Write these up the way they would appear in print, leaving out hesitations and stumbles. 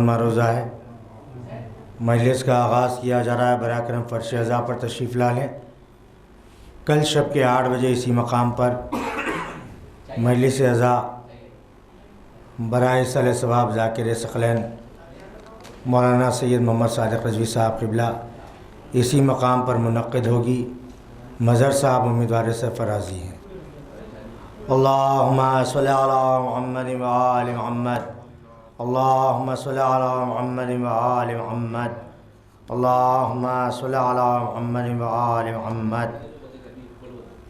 نما روزہ ہے۔ مجلس کا آغاز کیا جا رہا ہے۔ براہ کرم فرش اعضاء پر تشریف لا لیں۔ کل شب کے 8 بجے اسی مقام پر مجلس اعضاء برائے صالح ثواب ذاکر ثقلین مولانا سید محمد صادق رضوی صاحب قبلہ اسی مقام پر منعقد ہوگی۔ مظہر صاحب امیدوار سرفرازی ہیں۔ اللہم صلی علی محمد و آل محمد، اللہم صلی علی محمد و آل محمد، اللہم صلی علی محمد و آل محمد۔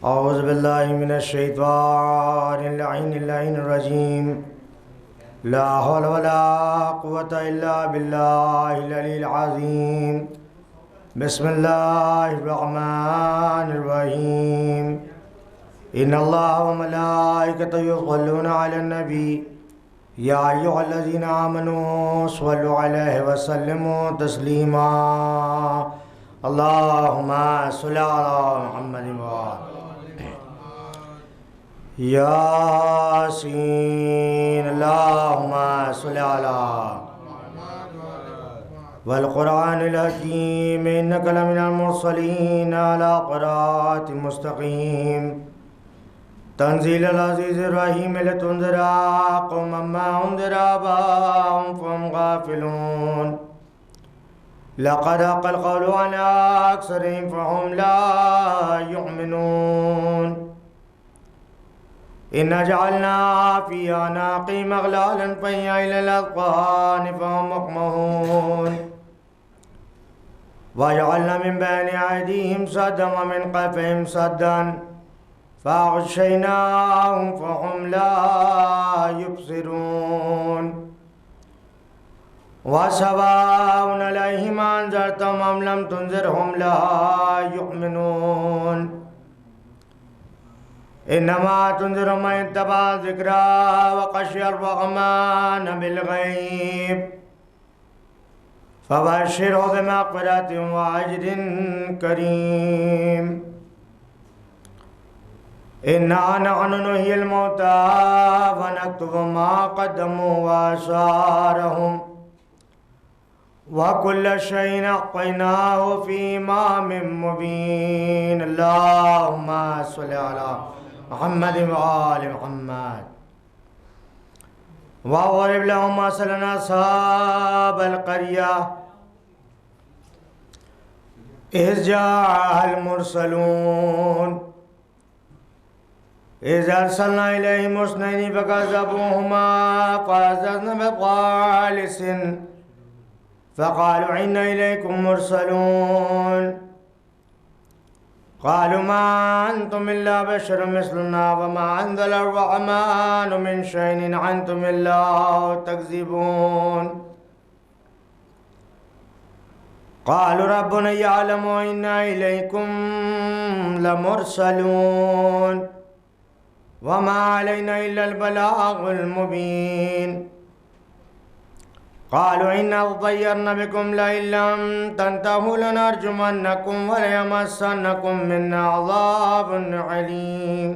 اعوذ باللہ من الشیطان اللعین الرجیم، لا حول ولا قوة الا باللہ العلی العظیم، بسم اللہ الرحمن الرحیم۔ ان اللہ وملائکتہ یصلون علی النبی یا ایھا الذین آمنوا صلوا علیہ وسلموا تسلیما۔ اللہم صلی علی محمد وآلہ یاسین، اللہم صلی علی والقرآن الحکیم انک لمن المرسلین علی صراط مستقیم۔ تنزیل العزیز الرحیم لتنذر قوما ما انذر آباؤهم فهم غافلون۔ لقد حق القول على أكثرهم فهم لا يؤمنون۔ إنا جعلنا في أعناقهم أغلالا فهي إلى الأذقان فهم مقمحون، وجعلنا من بين أيديهم سدا ومن خلفهم سدا فأغشيناهم فهم لا يبصرون۔ وسواء عليهم أنذرتهم أم لم تنذرهم لا يؤمنون۔ إنما تنذر من اتبع الذكر وخشي الرحمن بالغيب فبشره بمغفرة وأجر كريم۔ إنا نحن نحيي الموتى ونكتب ما قدموا وآثارهم وكل شيء أحصيناه في إمام مبين۔ اللهم صل على محمد وآل محمد واضرب لهم مثلا أصحاب القرية إذ جاء المرسلون إذ أرسلنا إليهم اثنين فكذبوهما فعززنا بثالث فقالوا إنا إليكم مرسلون۔ قالوا ما أنتم إلا بشر مثلنا وما أنزل الرحمن من شيء إن أنتم إلا تكذبون۔ قالوا ربنا يعلم إنا إليكم لمرسلون وما علينا إلا البلاغ المبين۔ قالوا إنا تطيرنا بكم لئن لم تنتهوا لنرجمنكم وليمسنكم منا عذاب عليم۔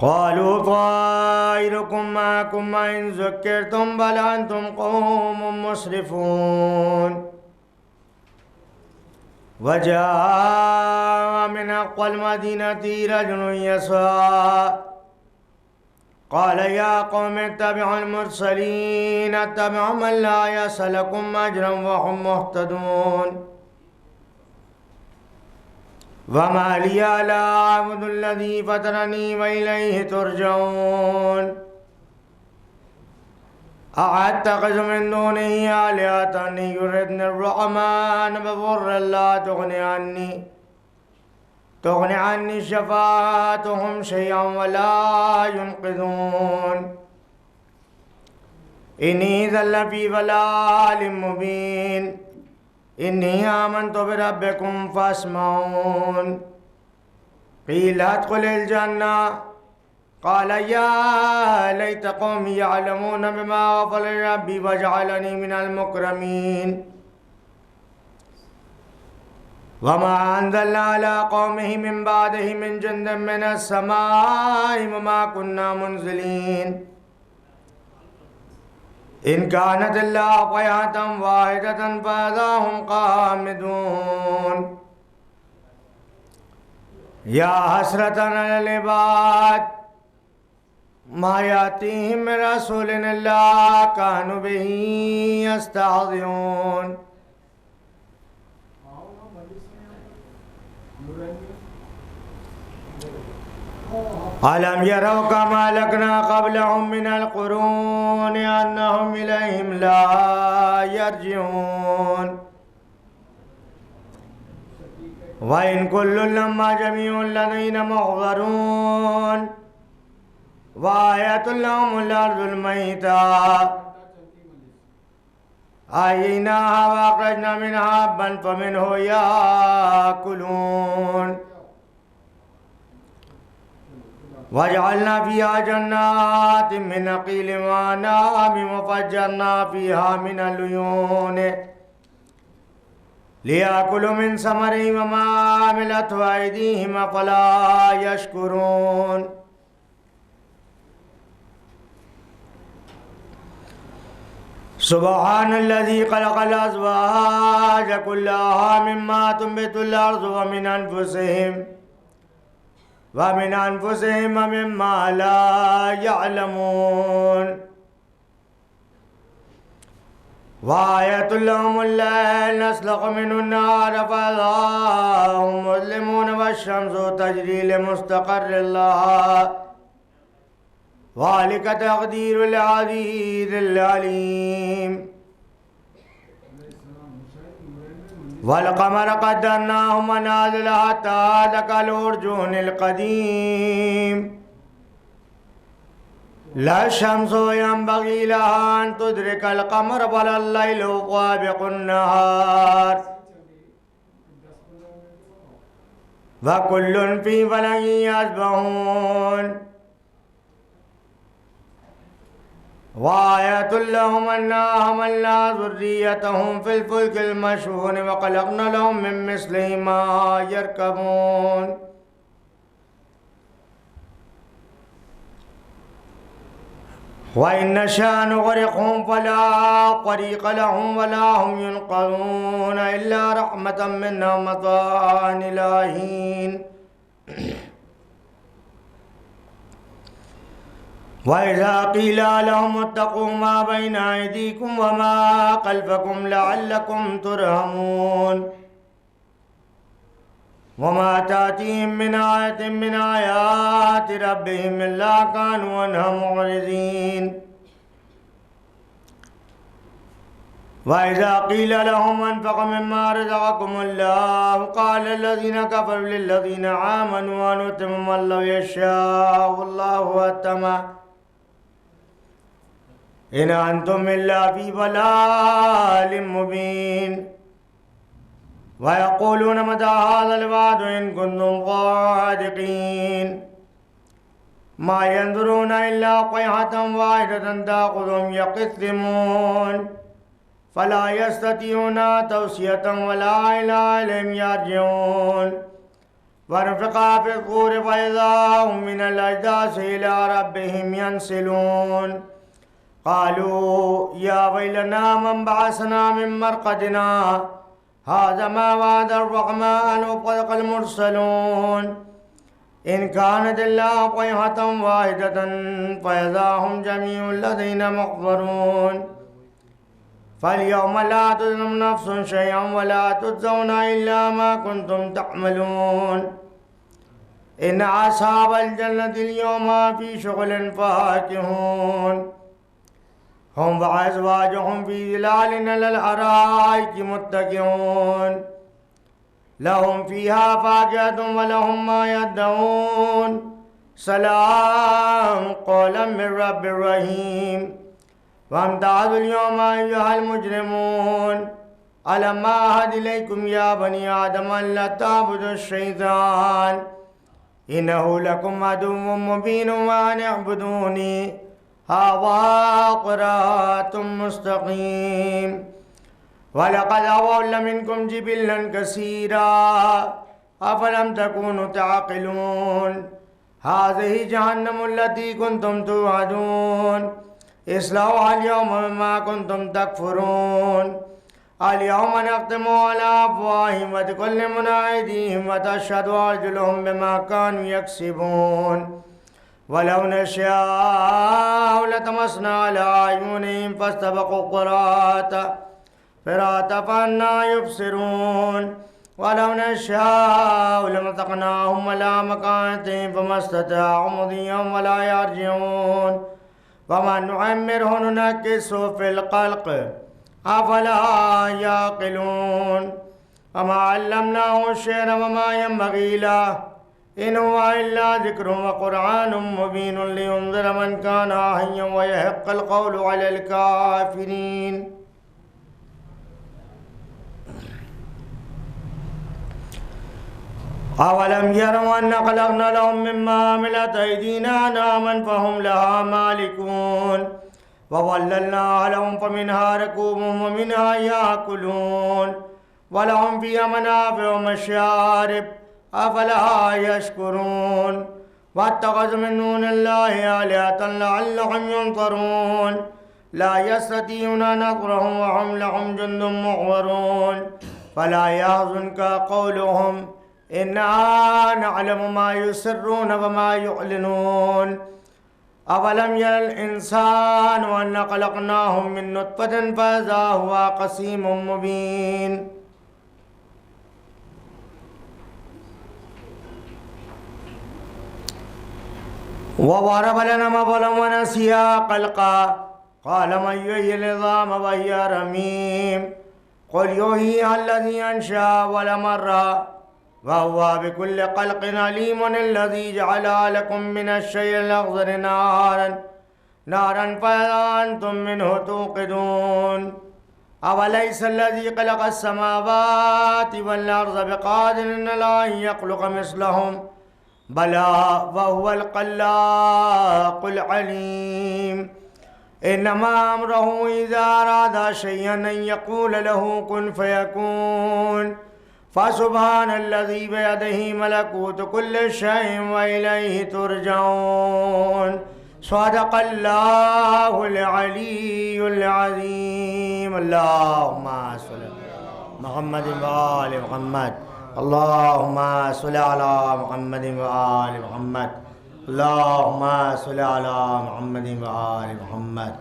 قالوا طائركم معكم وإن ذكرتم بل أنتم قوم مسرفون۔ وجاء من أقصى المدينة رجل يسعى قال يا قوم اتبعوا المرسلين اتبعوا من لا يسألكم أجرا وهم مهتدون۔ وما لي لا أعبد الذي فطرني وإليه ترجعون۔ أأتخذ من دونه آلهة إن يردني الرحمن بضر لا تغني عني شفاعتهم شيئا ولا ينقذون۔ إني إذا لفي ضلال مبين۔ إني آمنت بربكم فاسمعون۔ قيل ادخل الجنة قال يا ليت قومي يعلمون بما غفر ربي وجعلني من المكرمين۔ وما أنزلنا على قومه من بعده من جند من السماء وما كنا منزلين إن كانت إلا صيحة واحدة فإذا هم قامدون يا حسرة على العباد ما يأتيهم من رسول إلا كانوا به يستهزئون ألم يروا كما أهلكنا قبلهم من القرون أنهم إليهم لا يرجعون وإن كل لما جميع لدينا محضرون وآية لهم الأرض الميتة أحييناها وأخرجنا منها حبا فمنه يأكلون وجعلنا فيها جنات من نخيل وأعناب وفجرنا فيها من العيون ليأكلوا من ثمره وما عملته أيديهم أفلا يشكرون سبحان الذي خلق الأزواج كلها مما تنبت الأرض ومن أنفسهم ومما لا يعلمون وآية لهم الليل نسلخ منه النهار فإذا هم مظلمون والشمس تجري لمستقر لها ذلك تقدير العزيز العليم والقمر قدرناه منازل حتى عاد كالعرجون القديم لا الشمس ينبغي لها أن تدرك القمر ولا الليل سابق النهار وكل في فلك يسبحون وآية لهم أنا حملنا ذريتهم في الفلك المشحون وخلقنا لهم من مثله ما يركبون وإن نشأ نغرقهم فلا طريق لهم ولا هم ينقذون إلا رحمة منا ومتاعا إلى حين وإذا قيل لهم اتقوا ما بين أيديكم وما خلفكم لعلكم ترحمون وما تأتيهم من آية من آيات ربهم إلا كانوا عنها معرضين وإذا قيل لهم أنفقوا مما رزقكم الله قال الذين كفروا للذين آمنوا أنتم من لو يشاء الله أتمه إن أنتم إلا في ضلال مبين ويقولون متى هذا الوعد إن كنتم صادقين ما ينظرون إلا صيحة واحدة تأخذهم يقسمون فلا يستطيعون توصية ولا إلى إليهم يرجعون ونفخ في الصور فإذا هم من الأجداث إلى ربهم ينسلون قالوا يا ويلنا من بعثنا من مرقدنا هذا ما وعد الرحمن وصدق المرسلون إن كانت إلا صيحة واحدة فإذا هم جميع لدينا محضرون فاليوم لا تظلم نفس شيئا ولا تجزون إلا ما كنتم تعملون إن أصحاب الجنة اليوم في شغل فاكهون هم وأزواجهم في ظلال على الأرائك متكئون لهم فيها فاكهة ولهم ما يدعون سلام قولا من رب رحيم وامتازوا اليوم أيها المجرمون ألم أعهد إليكم يا بني آدم أن لا تعبدوا الشيطان إنه لكم عدو مبين وأن اعبدوني هذا صراط مستقيم ولقد أضل منكم جبلا كثيرا أفلم تكونوا تعقلون هذه جهنم التي كنتم توعدون اصلحوا اليوم بما كنتم تكفرون اليوم نختم على أفواههم وتكلمنا أيديهم وتشهد أرجلهم بما كانوا يكسبون ولو نشاء لطمسنا على أعينهم فاستبقوا الصراط فأنى يبصرون ولو نشاء لمسخناهم على مكانتهم فما استطاعوا مضيا ولا يرجعون ومن نعمره ننكسه في الخلق أفلا يعقلون وما علمناه الشعر وما ينبغي له إن هو إلا ذكر وقرآن مبين لينذر من كان حيا ويحق القول على الكافرين أولم يروا أن خلقنا لهم مما عملت أيدينا أنعاما فهم لها مالكون وظللناها لهم فمنها ركوبهم ومنها يأكلون ولهم فيها منافع ومشارب أفلا يشكرون واتخذوا من دون الله آلهة لعلهم ينصرون لا يستطيعون نصرهم وهم لهم جند محضرون فلا يحزنك قولهم إنا نعلم ما يسرون وما يعلنون أولم ير الإنسان أن خلقناهم من نطفة فإذا هو خصيم مبين وضرب لنا مثلا ونسي خلقا قال من يحيي العظام وهي رميم قل يحييها الذي أنشأها أول مرة وهو بكل خلق عليم الذي جعل لكم من الشيء الأخضر نارا فإذا أنتم منه توقدون أوليس الذي خلق السماوات والأرض بقادر على أن يخلق مثلهم بلى وهو الخلاق العليم إنما أمره إذا أراد شيئا أن يقول له كن فيكون فسبحان الذي بيده ملكوت كل شيء وإليه ترجعون صدق الله العلي العظيم اللهم صل على محمد وآل محمد اللهم صل على محمد وآل محمد اللهم صل على محمد وآل محمد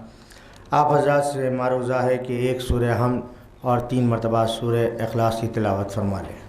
آپ حضرات سے معروضہ ہے کہ ایک سورہ حمد اور 3 مرتبہ سورہ اخلاص کی تلاوت فرما لیں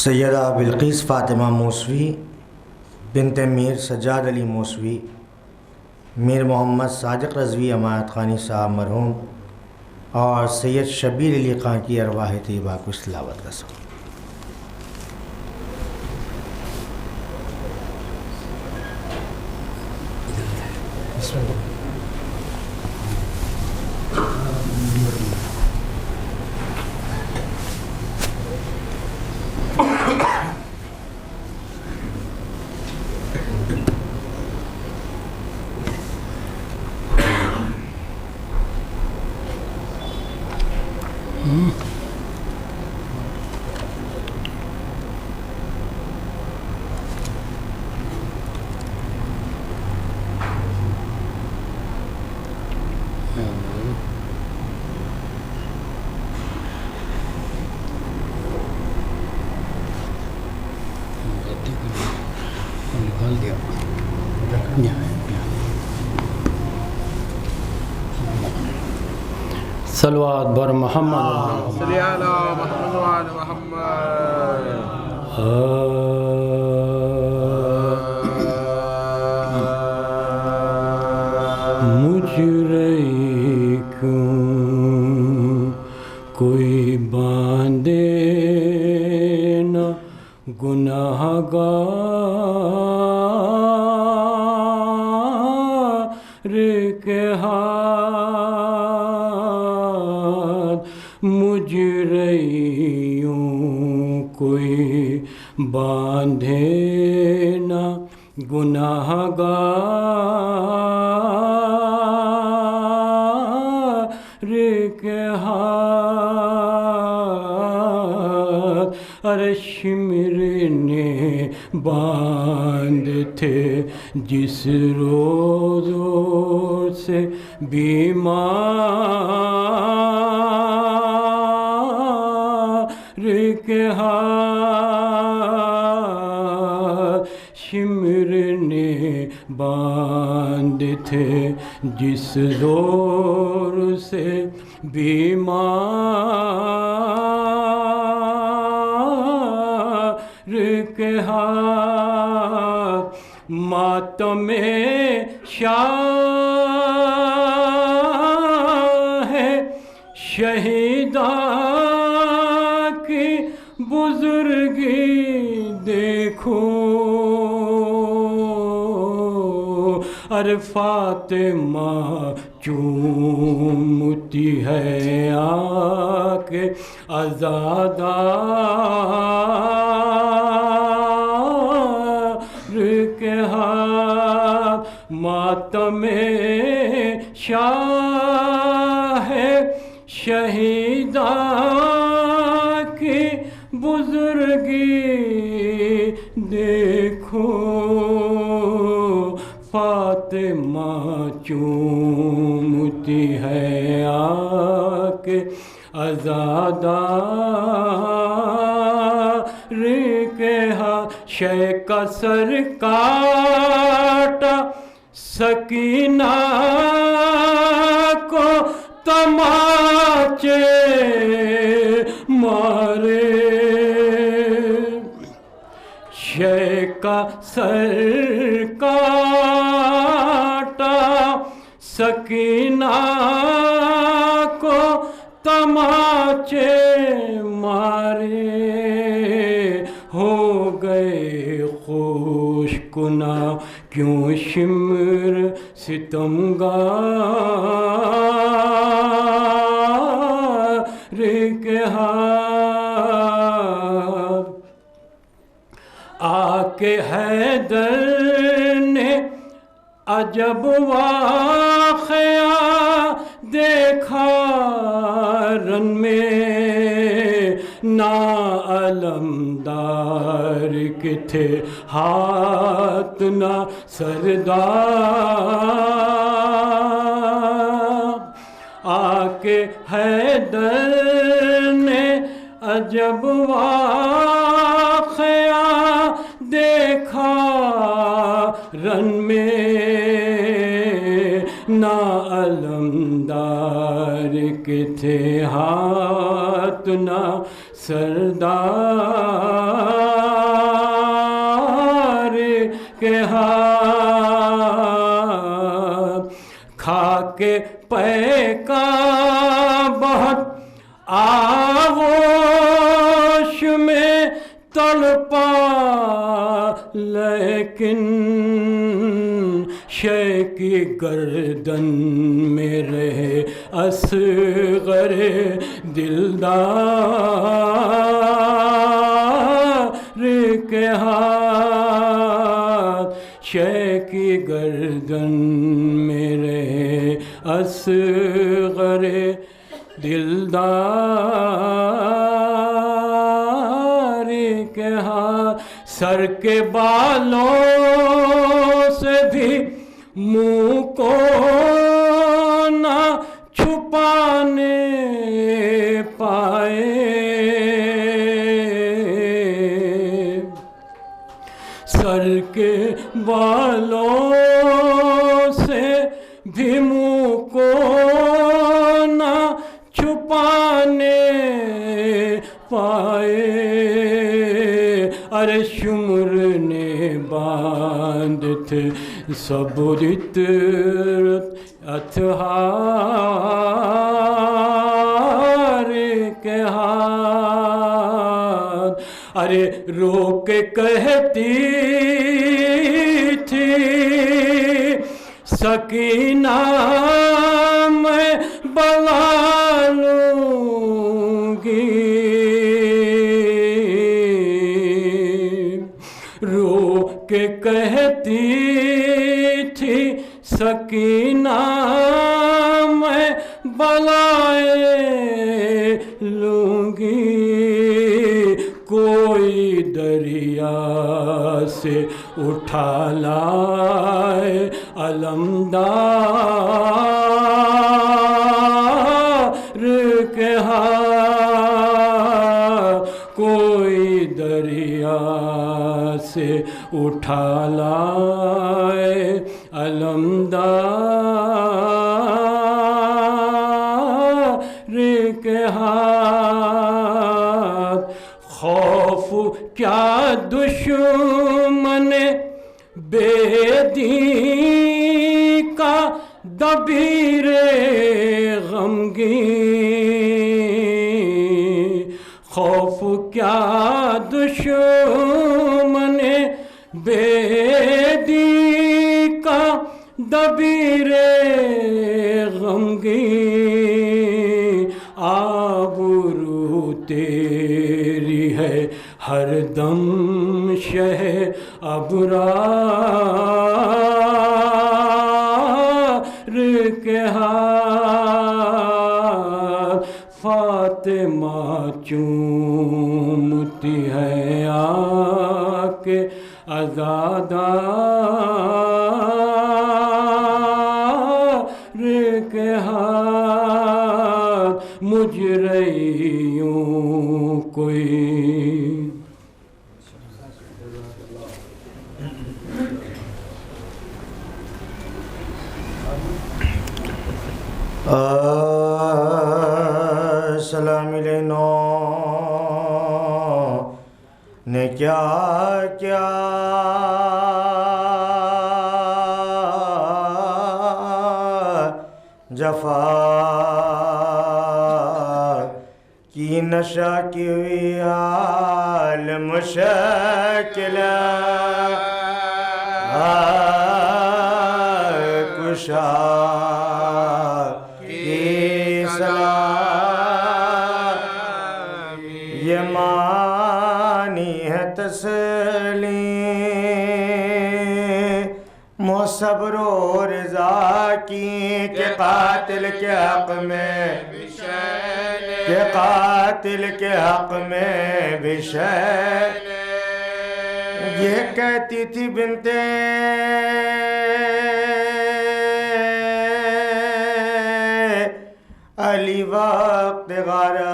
سیدہ بلقیس فاطمہ موسوی بنت میر سجاد علی موسوی میر محمد صادق رضوی امانت خانی صاحب مرحوم اور سید شبیر علی خان کی ارواح طیبہ کو اس تلاوت کا سو صلوات بر محمد صلی علی محمد وعلی محمد مجھ رہی کیوں کوئی باندھے نہ گناہ گار کے ہاتھ مجرموں کوئی باندھے نہ گناہگار کے ہاتھ عرش مرنے باندھ تھے جس روزوں سے بیمار کے ہاتھ شمرنے باندھ تھے جس زور سے بیمار کے ہاتھ ماتم شاہ شہیداں کی بزرگی دیکھو ارے فاطمہ چومتی ہے آ کے عزادار کے ہاتھ ماتم شاہ شہیداں کی بزرگی دیکھو فاطمہ چومتی ہے آ کے عزادار کے ہاتھ شے کا سر کاٹا سکینہ کو تماچے مارے شے کا سر کاٹا سکینہ کو تماچے مارے ہو گئے خوش کنا کیوں شمر ستمگار کے ہاتھ آ کے حیدر نے عجب واقعہ دیکھا رن میں نا علمدار کے تھے ہاتھ نہ سردار آ کے حیدر نے عجب واقعہ دیکھا رن میں نا علمدار کے تھے ہاتھ نہ سردار کے ہاتھ کھا کے پے کا بہت آغوش میں تڑپا لیکن شے کی گردن میں رہے اصغر دلدار کے ہاتھ شے کی گردن میں رہے اصغر دلدار کے ہاتھ سر کے بالوں سے بھی منہ کو نہ چھپانے پائے سر کے بالوں سے بھی منہ کو نہ چھپانے پائے ارے شمر نے باندھ تھے سب رت اتھار کے ہاتھ ارے رو کے کہتی تھی سکینہ میں بلا لوں بلائیں لوں گی، کوئی دریا سے اٹھا لائے علمدار کے ہاتھ، کوئی دریا سے اٹھا لائے علمدار کے ہاتھ۔ خوف کیا دشمن بے دین کا دبیر غمگین، خوف کیا دشمن بے دین کا دبیر غمگین، آبرو تیری ہے ہر دم شہ ابرار کے ہاتھ۔ فاطمہ چومتی ہے آ کے عزادار کے ہاتھ، مجرموں کوئی سلام علینا نے کیا کیا جفا کی نشہ کی ہوئی حال مشکل کشا کی سلام یہ معنی ہے تسلیم صبر و رضا کی کہ قاتل کے حق میں کہ قاتل کے حق میں بھی شے یہ کہتی تھی بنت علی وقت غارت،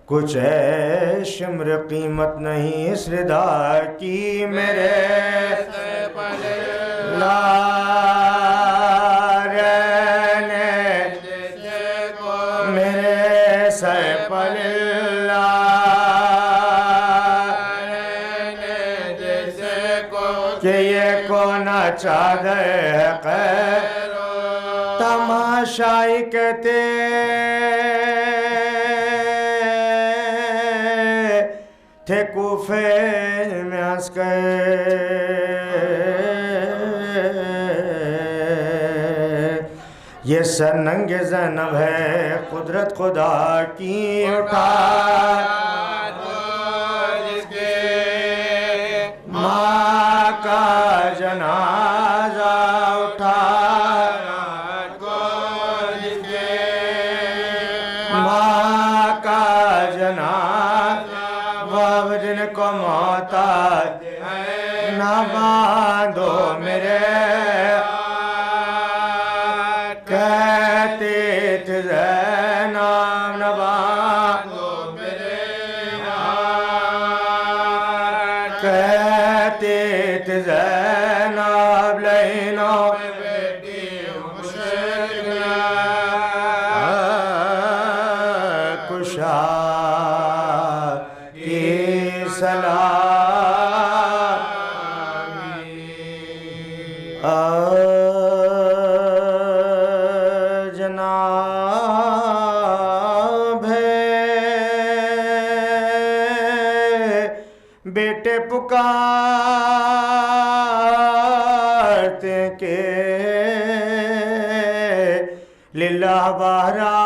کچھ شمر قیمت نہیں اس ردا کی میرے میرے سر پر کہ یہ کون چادر ہے تماشائی کہتے تھے کوفے میں عسکر، یہ سرنگ زینب ہے قدرت خدا کی اٹھا جس کے ماں کا جنازہ اٹھا جس کے ماں کا جنازہ وہ جن کو محتاج نہ باندھو میرے کہتے تھے زینب نہ باندھو میرے کہتے تھے زینب لینوں کشا کی سلامی جناب ہے بیٹے پکارتے کہ للہ بہرا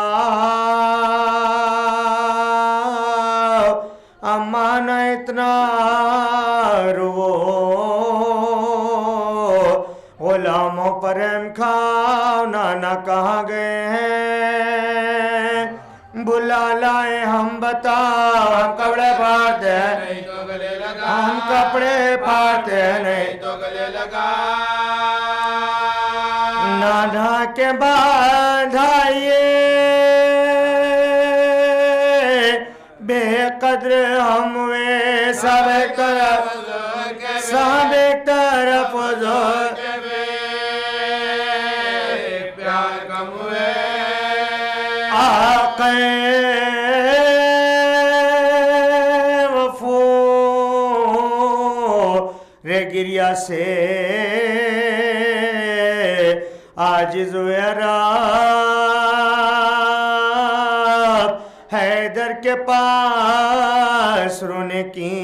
امانہ اتنا رو غلاموں پر رحم کھاؤ نانا کہاں گئے ہیں بلا لائے ہم بتاؤ ہم کپڑے پھاڑتے ہیں نہیں تو گلے لگا ہم کپڑے پھاڑتے ہیں نہیں تو گلے لگا نانا کے بعد آئیے بے قدر ہم ہوئے سب ایک طرف حضور پیار کم ہوئے آقا وفو رے گریا سے عاجز ہوئے رب حیدر کے پاس رونے کی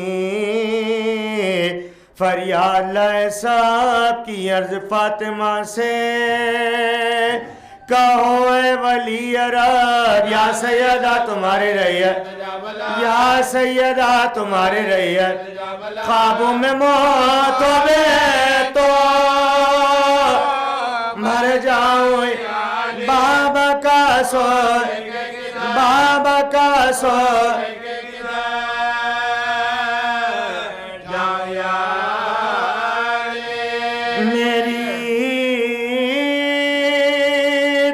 فریاد لائے صاحب کی عرض فاطمہ سے کہو اے ولی عرب یا سیدہ تمہاری رعیت یا سیدہ تمہاری رعیت خوابوں میں موت ہوئے تو مر جاؤں بابا کا سوچ بابا کا سوچ میری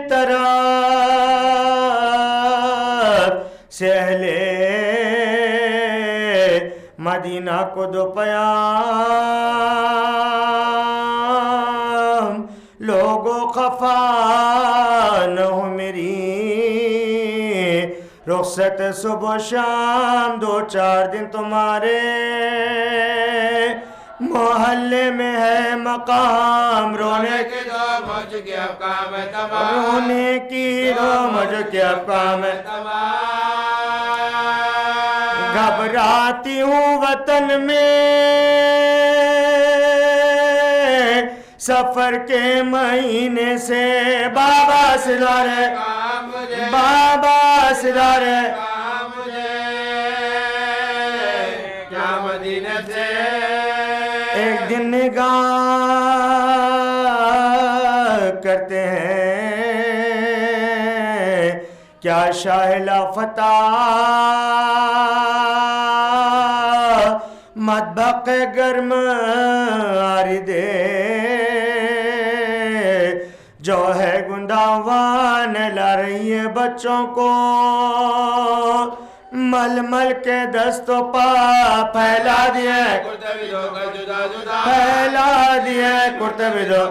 طرف سے اہل مدینہ کو دو پیام لوگوں خفا نہ ہو میری رخصت صبح و شام 2-4 دن تمہارے محلے میں ہے مقام رونے کی دو مجھ کے افکام تمام رونے کی دو مجھ کے افکام گھبراتی ہوں وطن میں سفر کے مہینے سے بابا سدارے بابا سدارے کیا مدینہ سے ایک دن نگاہ کرتے ہیں کیا شاہ لافتہ مطبخ گرم آردے جو ہے گنداوان لا رہی ہے بچوں کو مل مل کے دست و پا پھیلا دیے پھیلا دیے کرتے بھی دو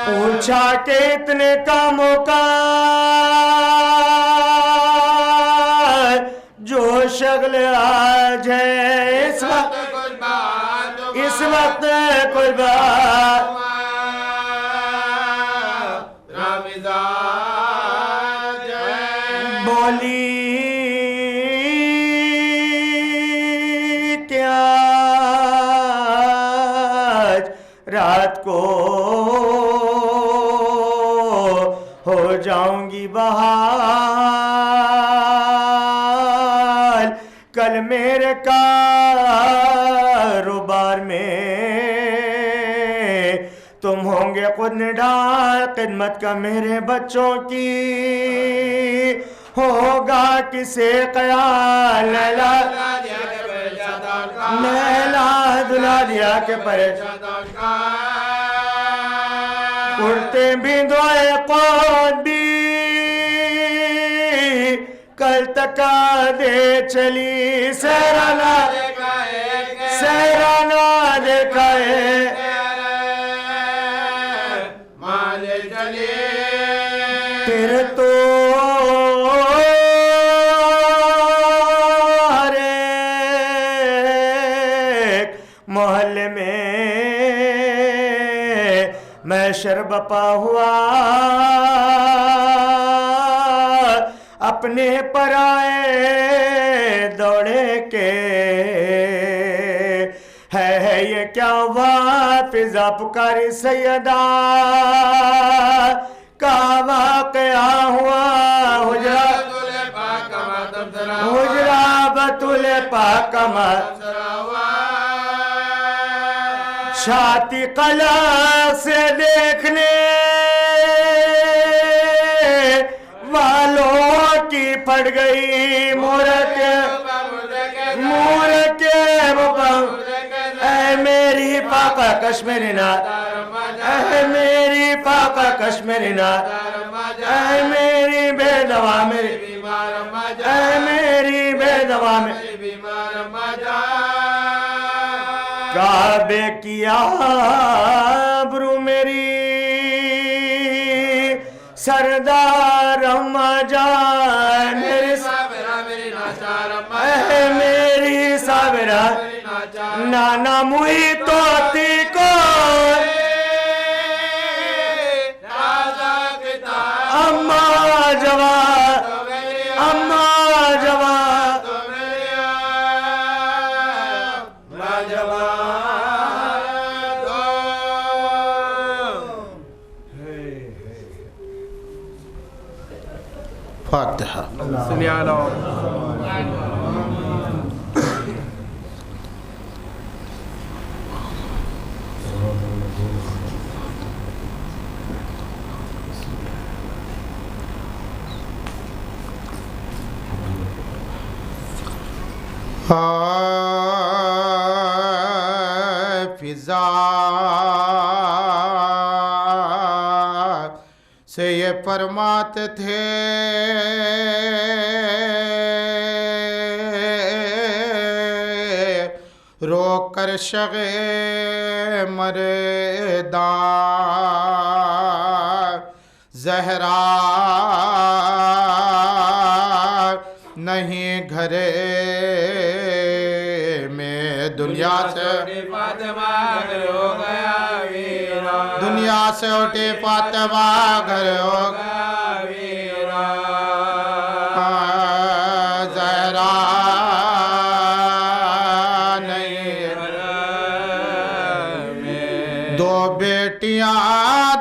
پوچھا کہ اتنے کاموں کا جو شغل آج ہے اس وقت کوئی بات بولی کیا رات کو ہو جاؤں گی بحال کل میرے کاروبار میں تم ہوں گے خود نڈال خدمت کا میرے بچوں کی ہوگا کسے خیال لیلا دلا دیا کے پریشان کرتے بھی دعائے قوت بھی کل تکا دے چلی سیرانہ دیکھائے پھر تو ہر ایک محلے میں محشر بپا ہوا اپنے پرائے دوڑے کے ہے یہ کیا ہوا فضا پکاری سیدہ کا واقعہ ہوا حجرہ بطول پاک چھاتی قلق سے دیکھنے والوں کی پڑ گئی مور کے اے میری پاکا کشمیری نات، اے میری پاکا کشمیری نات، اے میری بے دوا میری، اے میری بے دوا میری کعبے کی آبرو میری سردار اماں جان میری اے میری صابرہ نانا موئی توتی کو اماں جوان اماں جوان فاتحہ صلی اللہ فضا سے یہ فرماتے تھے رو کر شغے مردان زہرا نہیں گھرے میں دنیا سے دنیا سے اٹھی فاطمہ گھر ہو گیا زہرا نہیں دو بیٹیاں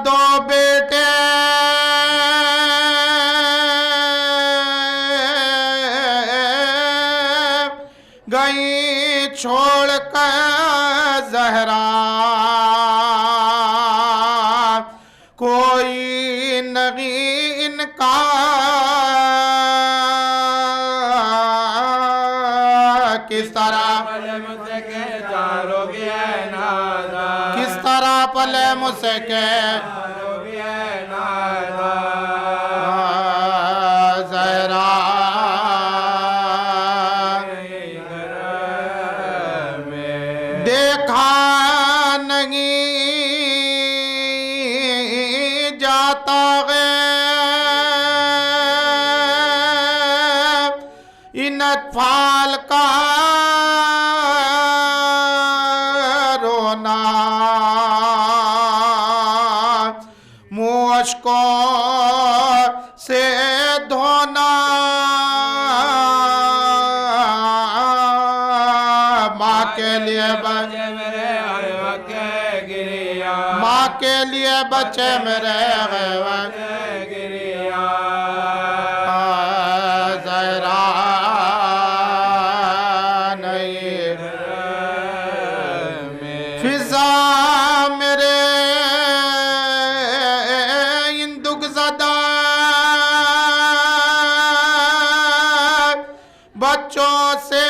دو بیٹے گئی چھوڑ کر زہرا کوئی نہیں ان کا کس طرح کس طرح پلے مجھ سے کہ زہرا دیکھا نہیں جاتا ہے ان اطفال کا رونا منہ اشکوں سے دھونا ماں کے لیے بچے ماں کے لیے بچے میرے گریا زہرا نہیں فضا میرے اندک زدہ بچوں سے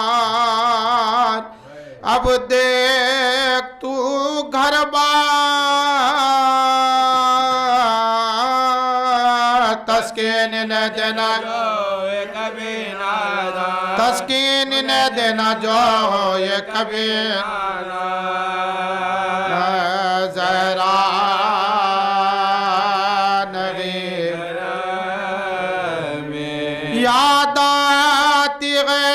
خبردار اب دیکھ تو گھر بار تسکین نہ دینا تسکین نہ دینا جو یہ کبھی زہرا یاد آتی ہے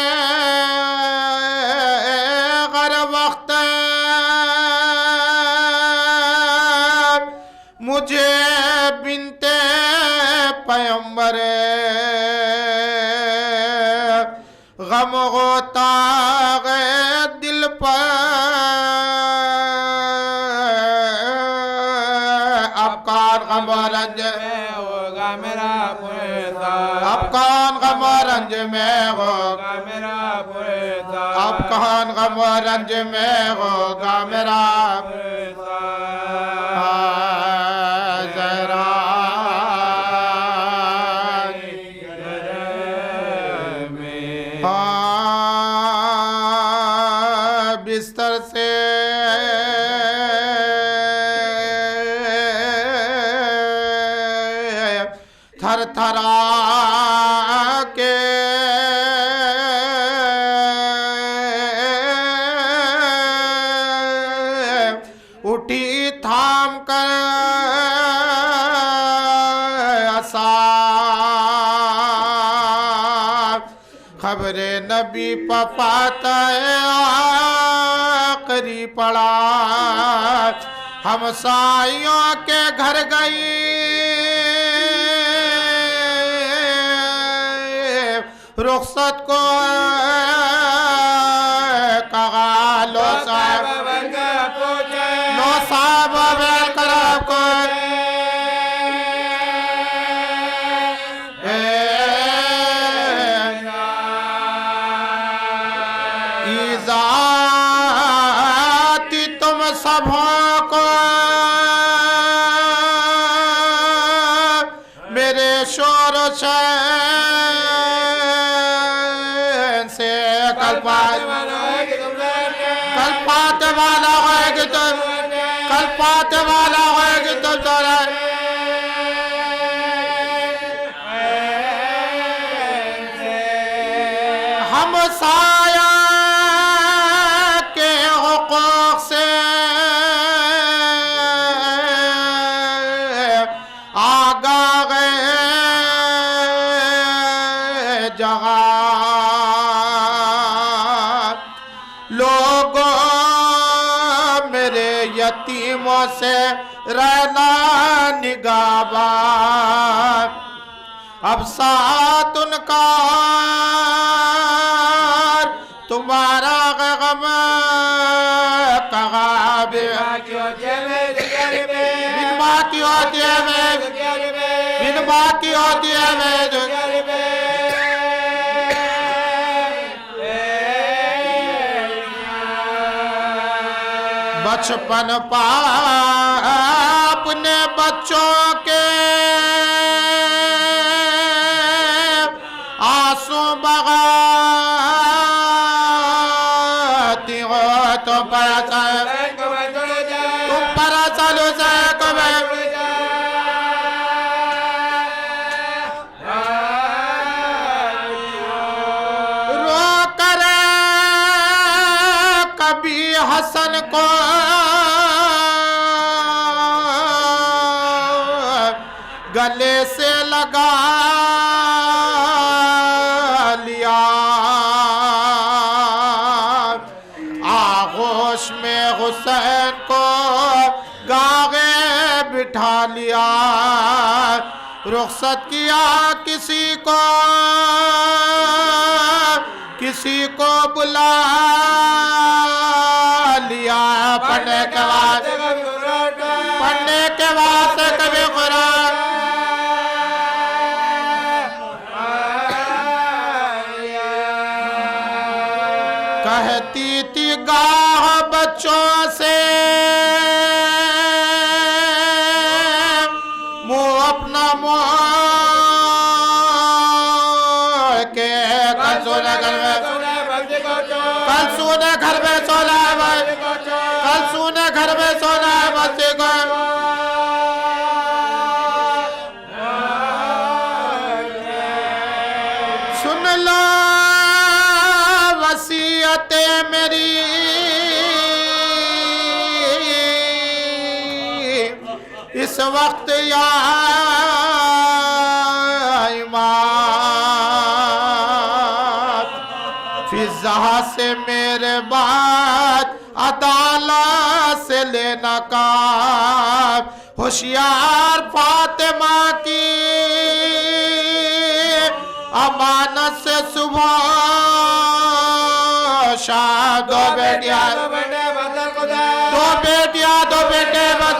غر وقت مجھے بنت پیمبر غم ہوتا ہے دل پر افکار غم رنج ہوگا میرا اب اب کون غم و رنج میں ہوگا میرا پریزا اب کون غم و رنج میں ہوگا میرا ذرا بستر سے تھر تھرا کے اٹھی تھام کر اصحاب خبر نبی پپاتا آخری پڑا ہمسائیوں کے گھر گئی رخصت کو کہا لو صاحب لو صاحب کرب کو ایزاتی تم سبوں کو میرے شور و شین سے کل پاتے والا ہوئے گی تم کل پاتے والا ہوئے گی تم ہم سایہ کے حقوق سے آگاہ جہاں لوگوں میرے یتیموں سے رہنا نگہبان اب ساتھ ان کا تمہارا غم کہاں بن ماں کی ہوتی ہے بن ماں کی ہوتی ہے بچپن پا اپنے بچوں کے آنسو بغاتی ہو تم پر چلو سے کبھی رو کر کبھی حسن کو گلے سے لگا لیا آغوش میں حسین کو گاغے بٹھا لیا رخصت کیا کسی کو بلا لیا پڑھنے کے بعد کبھی قرآن کہتی تھی گاہ بچوں سے منہ اپنا موڑ کے کل سونے گھر میں سونا ہے کل سونے گھر میں سونا ہے بچے کو سن لو وصیت میری اس وقت یا امام فضا سے میرے بات عدالت سے لینا کام ہوشیار فاطمہ کی امانت سے صبح شام دو بیٹیاں دو بیٹے بس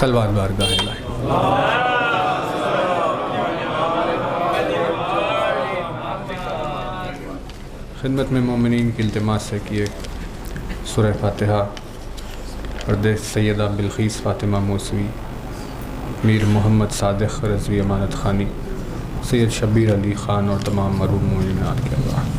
صلوات بارگاہ الہی۔ خدمت میں مومنین کی التماس ہے کہ ایک سورہ فاتحہ پردہ سیدہ بلقیس فاطمہ موسوی، میر محمد صادق رضوی امانت خانی، سید شبیر علی خان اور تمام مرحوم مومنات کے اللہ۔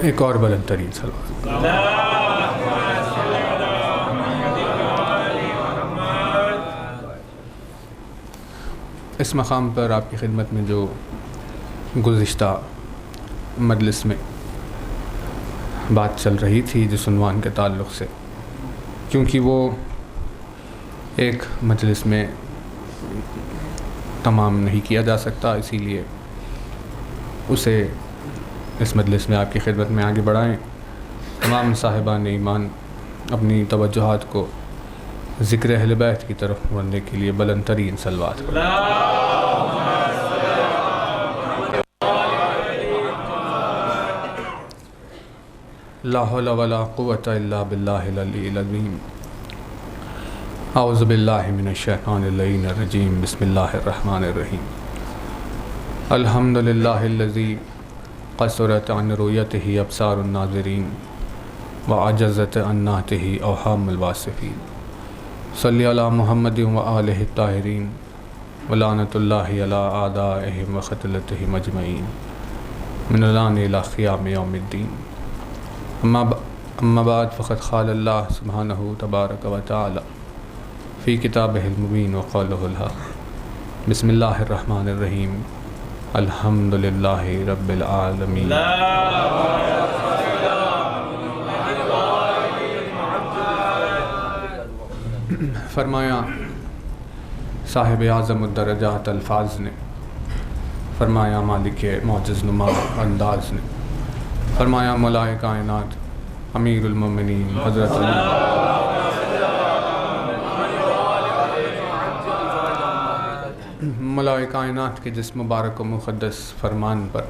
ایک اور بلند ترین صلوات۔ اس مقام پر آپ کی خدمت میں جو گزشتہ مجلس میں بات چل رہی تھی جس عنوان کے تعلق سے، کیونکہ وہ ایک مجلس میں تمام نہیں کیا جا سکتا، اسی لیے اسے اس مجلس میں آپ کی خدمت میں آگے بڑھائیں۔ تمام صاحبان ایمان اپنی توجہات کو ذکر اہل بیت کی طرف موڑنے کے لیے بلند ترین صلوات لا حول ولا قوة الا باللہ العلی العظیم۔ اعوذ باللہ من الشیطان اللعین الرجیم، بسم اللہ الرحمن الرحیم۔ الحمد للہ الذی قصرت عن رؤیتہ ابصار الناظرین وعجزت عن نعتہ اوہام الواصفین۔ صلی علی محمد وآلہ الطاہرین ولعنۃ اللہ علی اعدائہم وقتلتہم اجمعین من الآن الی قیام یوم الدین۔ اما بعد فقد قال اللہ سبحانہ تبارک و تعالی فی کتابہ المبین وقولہ الحق۔ بسم اللہ الرحمن الرحیم، الحمد للہ رب العالمین۔ فرمایا صاحب اعظم الدرجات الفاظ نے، فرمایا مالک معجز نما انداز نے، فرمایا مولائے کائنات امیر المومنین حضرت علی مولائے کائنات کے جس مبارک و مقدس فرمان پر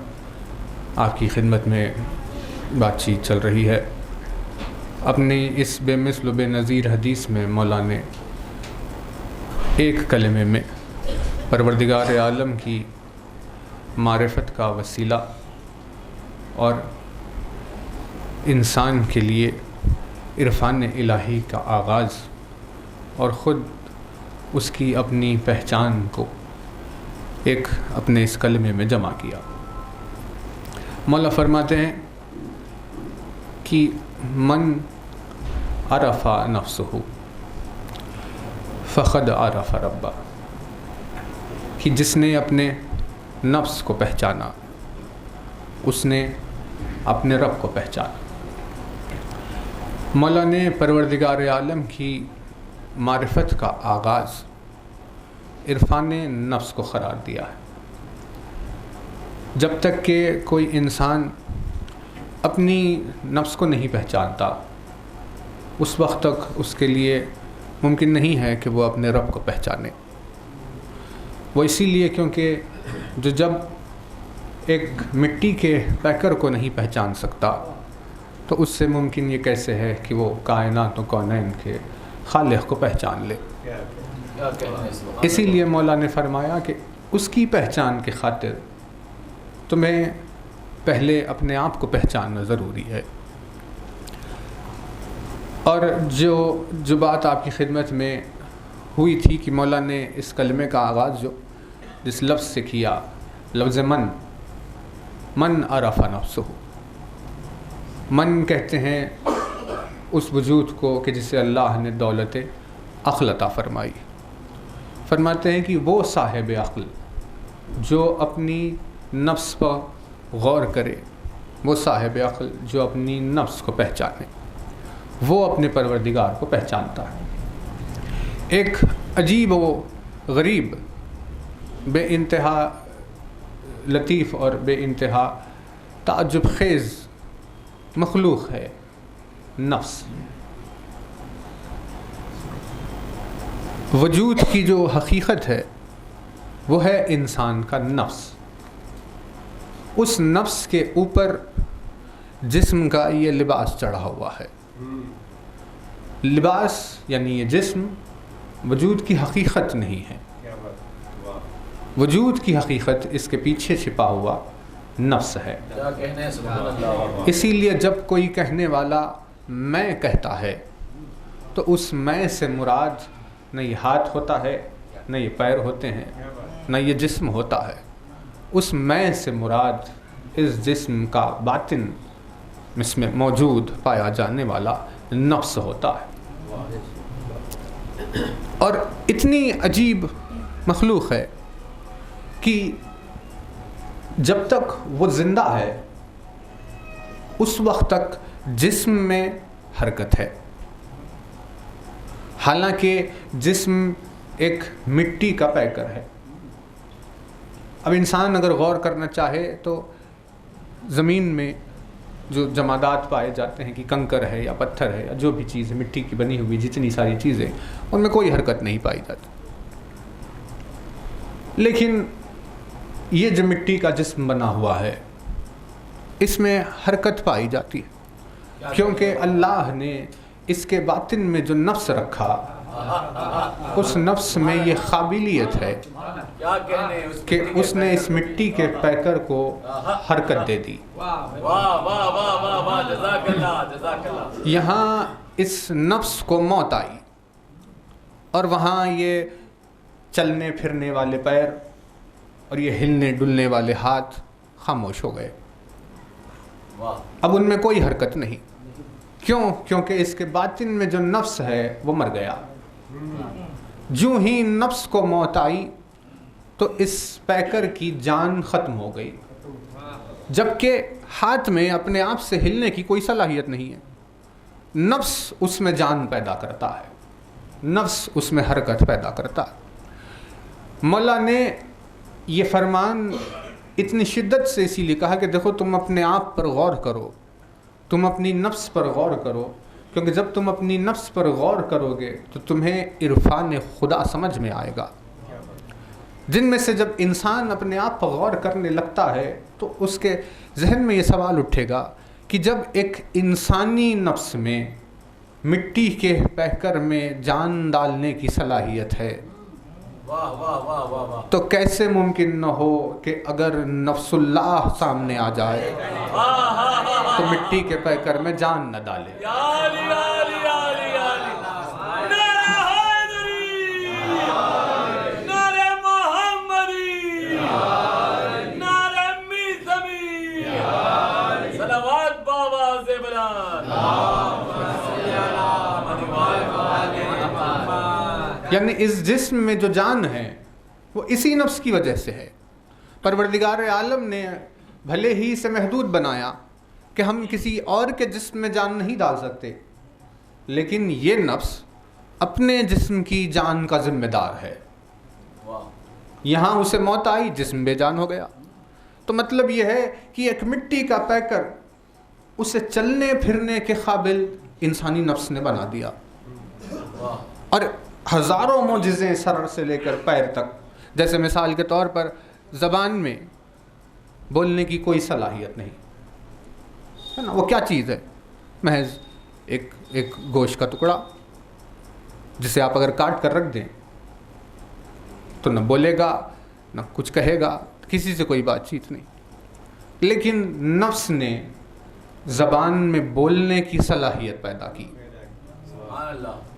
آپ کی خدمت میں بات چیت چل رہی ہے، اپنی اس بے مثل و بے نظیر حدیث میں مولا نے ایک کلمے میں پروردگار عالم کی معرفت کا وسیلہ اور انسان کے لیے عرفان الہی کا آغاز اور خود اس کی اپنی پہچان کو ایک اپنے اس کلمے میں جمع کیا۔ مولا فرماتے ہیں کہ من عرف نفسہ فقد عرف ربہ، کہ جس نے اپنے نفس کو پہچانا اس نے اپنے رب کو پہچانا۔ مولا نے پروردگار عالم کی معرفت کا آغاز عرفان نفس کو قرار دیا ہے۔ جب تک کہ کوئی انسان اپنی نفس کو نہیں پہچانتا اس وقت تک اس کے لیے ممکن نہیں ہے کہ وہ اپنے رب کو پہچانے۔ وہ اسی لیے کیونکہ جب ایک مٹی کے پیکر کو نہیں پہچان سکتا تو اس سے ممکن یہ کیسے ہے کہ وہ کائنات و کونین کے خالق کو پہچان لے۔ اسی لیے مولا نے فرمایا کہ اس کی پہچان کی خاطر تمہیں پہلے اپنے آپ کو پہچاننا ضروری ہے۔ اور جو بات آپ کی خدمت میں ہوئی تھی کہ مولا نے اس کلمے کا آغاز جس لفظ سے کیا، لفظ من عرف نفسہ۔ من کہتے ہیں اس وجود کو کہ جسے اللہ نے دولت عقل عطا فرمائی۔ فرماتے ہیں کہ وہ صاحب عقل جو اپنی نفس پر غور کرے وہ صاحب عقل جو اپنی نفس کو پہچانے، وہ اپنے پروردگار کو پہچانتا ہے۔ ایک عجیب و غریب، بے انتہا لطیف اور بے انتہا تعجب خیز مخلوق ہے نفس۔ وجود کی جو حقیقت ہے وہ ہے انسان کا نفس۔ اس نفس کے اوپر جسم کا یہ لباس چڑھا ہوا ہے۔ لباس یعنی یہ جسم وجود کی حقیقت نہیں ہے، وجود کی حقیقت اس کے پیچھے چھپا ہوا نفس ہے۔ اسی لیے جب کوئی کہنے والا میں کہتا ہے تو اس میں سے مراد نہ یہ ہاتھ ہوتا ہے، نہ یہ پیر ہوتے ہیں، نہ یہ جسم ہوتا ہے۔ اس میں سے مراد اس جسم کا باطن اس میں موجود پایا جانے والا نفس ہوتا ہے۔ اور اتنی عجیب مخلوق ہے کہ جب تک وہ زندہ ہے اس وقت تک جسم میں حرکت ہے، حالانکہ جسم ایک مٹی کا پیکر ہے۔ اب انسان اگر غور کرنا چاہے تو زمین میں جو جمادات پائے جاتے ہیں کہ کنکر ہے یا پتھر ہے یا جو بھی چیز ہے مٹی کی بنی ہوئی جتنی ساری چیزیں، ان میں کوئی حرکت نہیں پائی جاتی۔ لیکن یہ جو مٹی کا جسم بنا ہوا ہے اس میں حرکت پائی جاتی ہے، کیونکہ اللہ نے اس کے باطن میں جو نفس رکھا اس نفس میں یہ قابلیت ہے کہ اس نے اس مٹی کے پیکر کو حرکت دے دی۔ یہاں اس نفس کو موت آئی اور وہاں یہ چلنے پھرنے والے پیر اور یہ ہلنے ڈلنے والے ہاتھ خاموش ہو گئے، اب ان میں کوئی حرکت نہیں۔ کیوں؟ کیونکہ اس کے باطن میں جو نفس ہے وہ مر گیا۔ جو ہی نفس کو موت آئی تو اس پیکر کی جان ختم ہو گئی، جبکہ ہاتھ میں اپنے آپ سے ہلنے کی کوئی صلاحیت نہیں ہے۔ نفس اس میں جان پیدا کرتا ہے، نفس اس میں حرکت پیدا کرتا ہے۔ مولا نے یہ فرمان اتنی شدت سے اسی لیے کہا کہ دیکھو تم اپنے آپ پر غور کرو، تم اپنی نفس پر غور کرو، کیونکہ جب تم اپنی نفس پر غور کرو گے تو تمہیں عرفان خدا سمجھ میں آئے گا۔ جن میں سے جب انسان اپنے آپ پر غور کرنے لگتا ہے تو اس کے ذہن میں یہ سوال اٹھے گا کہ جب ایک انسانی نفس میں مٹی کے پیکر میں جان ڈالنے کی صلاحیت ہے تو کیسے ممکن نہ ہو کہ اگر نفس اللہ سامنے آ جائے تو مٹی کے پیکر میں جان نہ ڈالے۔ یعنی اس جسم میں جو جان ہے وہ اسی نفس کی وجہ سے ہے۔ پروردگار عالم نے بھلے ہی اسے محدود بنایا کہ ہم کسی اور کے جسم میں جان نہیں ڈال سکتے، لیکن یہ نفس اپنے جسم کی جان کا ذمہ دار ہے۔ یہاں اسے موت آئی، جسم بے جان ہو گیا۔ تو مطلب یہ ہے کہ ایک مٹی کا پیکر اسے چلنے پھرنے کے قابل انسانی نفس نے بنا دیا، اور ہزاروں معجزے سر سے لے کر پیر تک، جیسے مثال کے طور پر زبان میں بولنے کی کوئی صلاحیت نہیں ہے نا۔ وہ کیا چیز ہے؟ محض ایک گوشت کا ٹکڑا جسے آپ اگر کاٹ کر رکھ دیں تو نہ بولے گا نہ کچھ کہے گا، کسی سے کوئی بات چیت نہیں۔ لیکن نفس نے زبان میں بولنے کی صلاحیت پیدا کی۔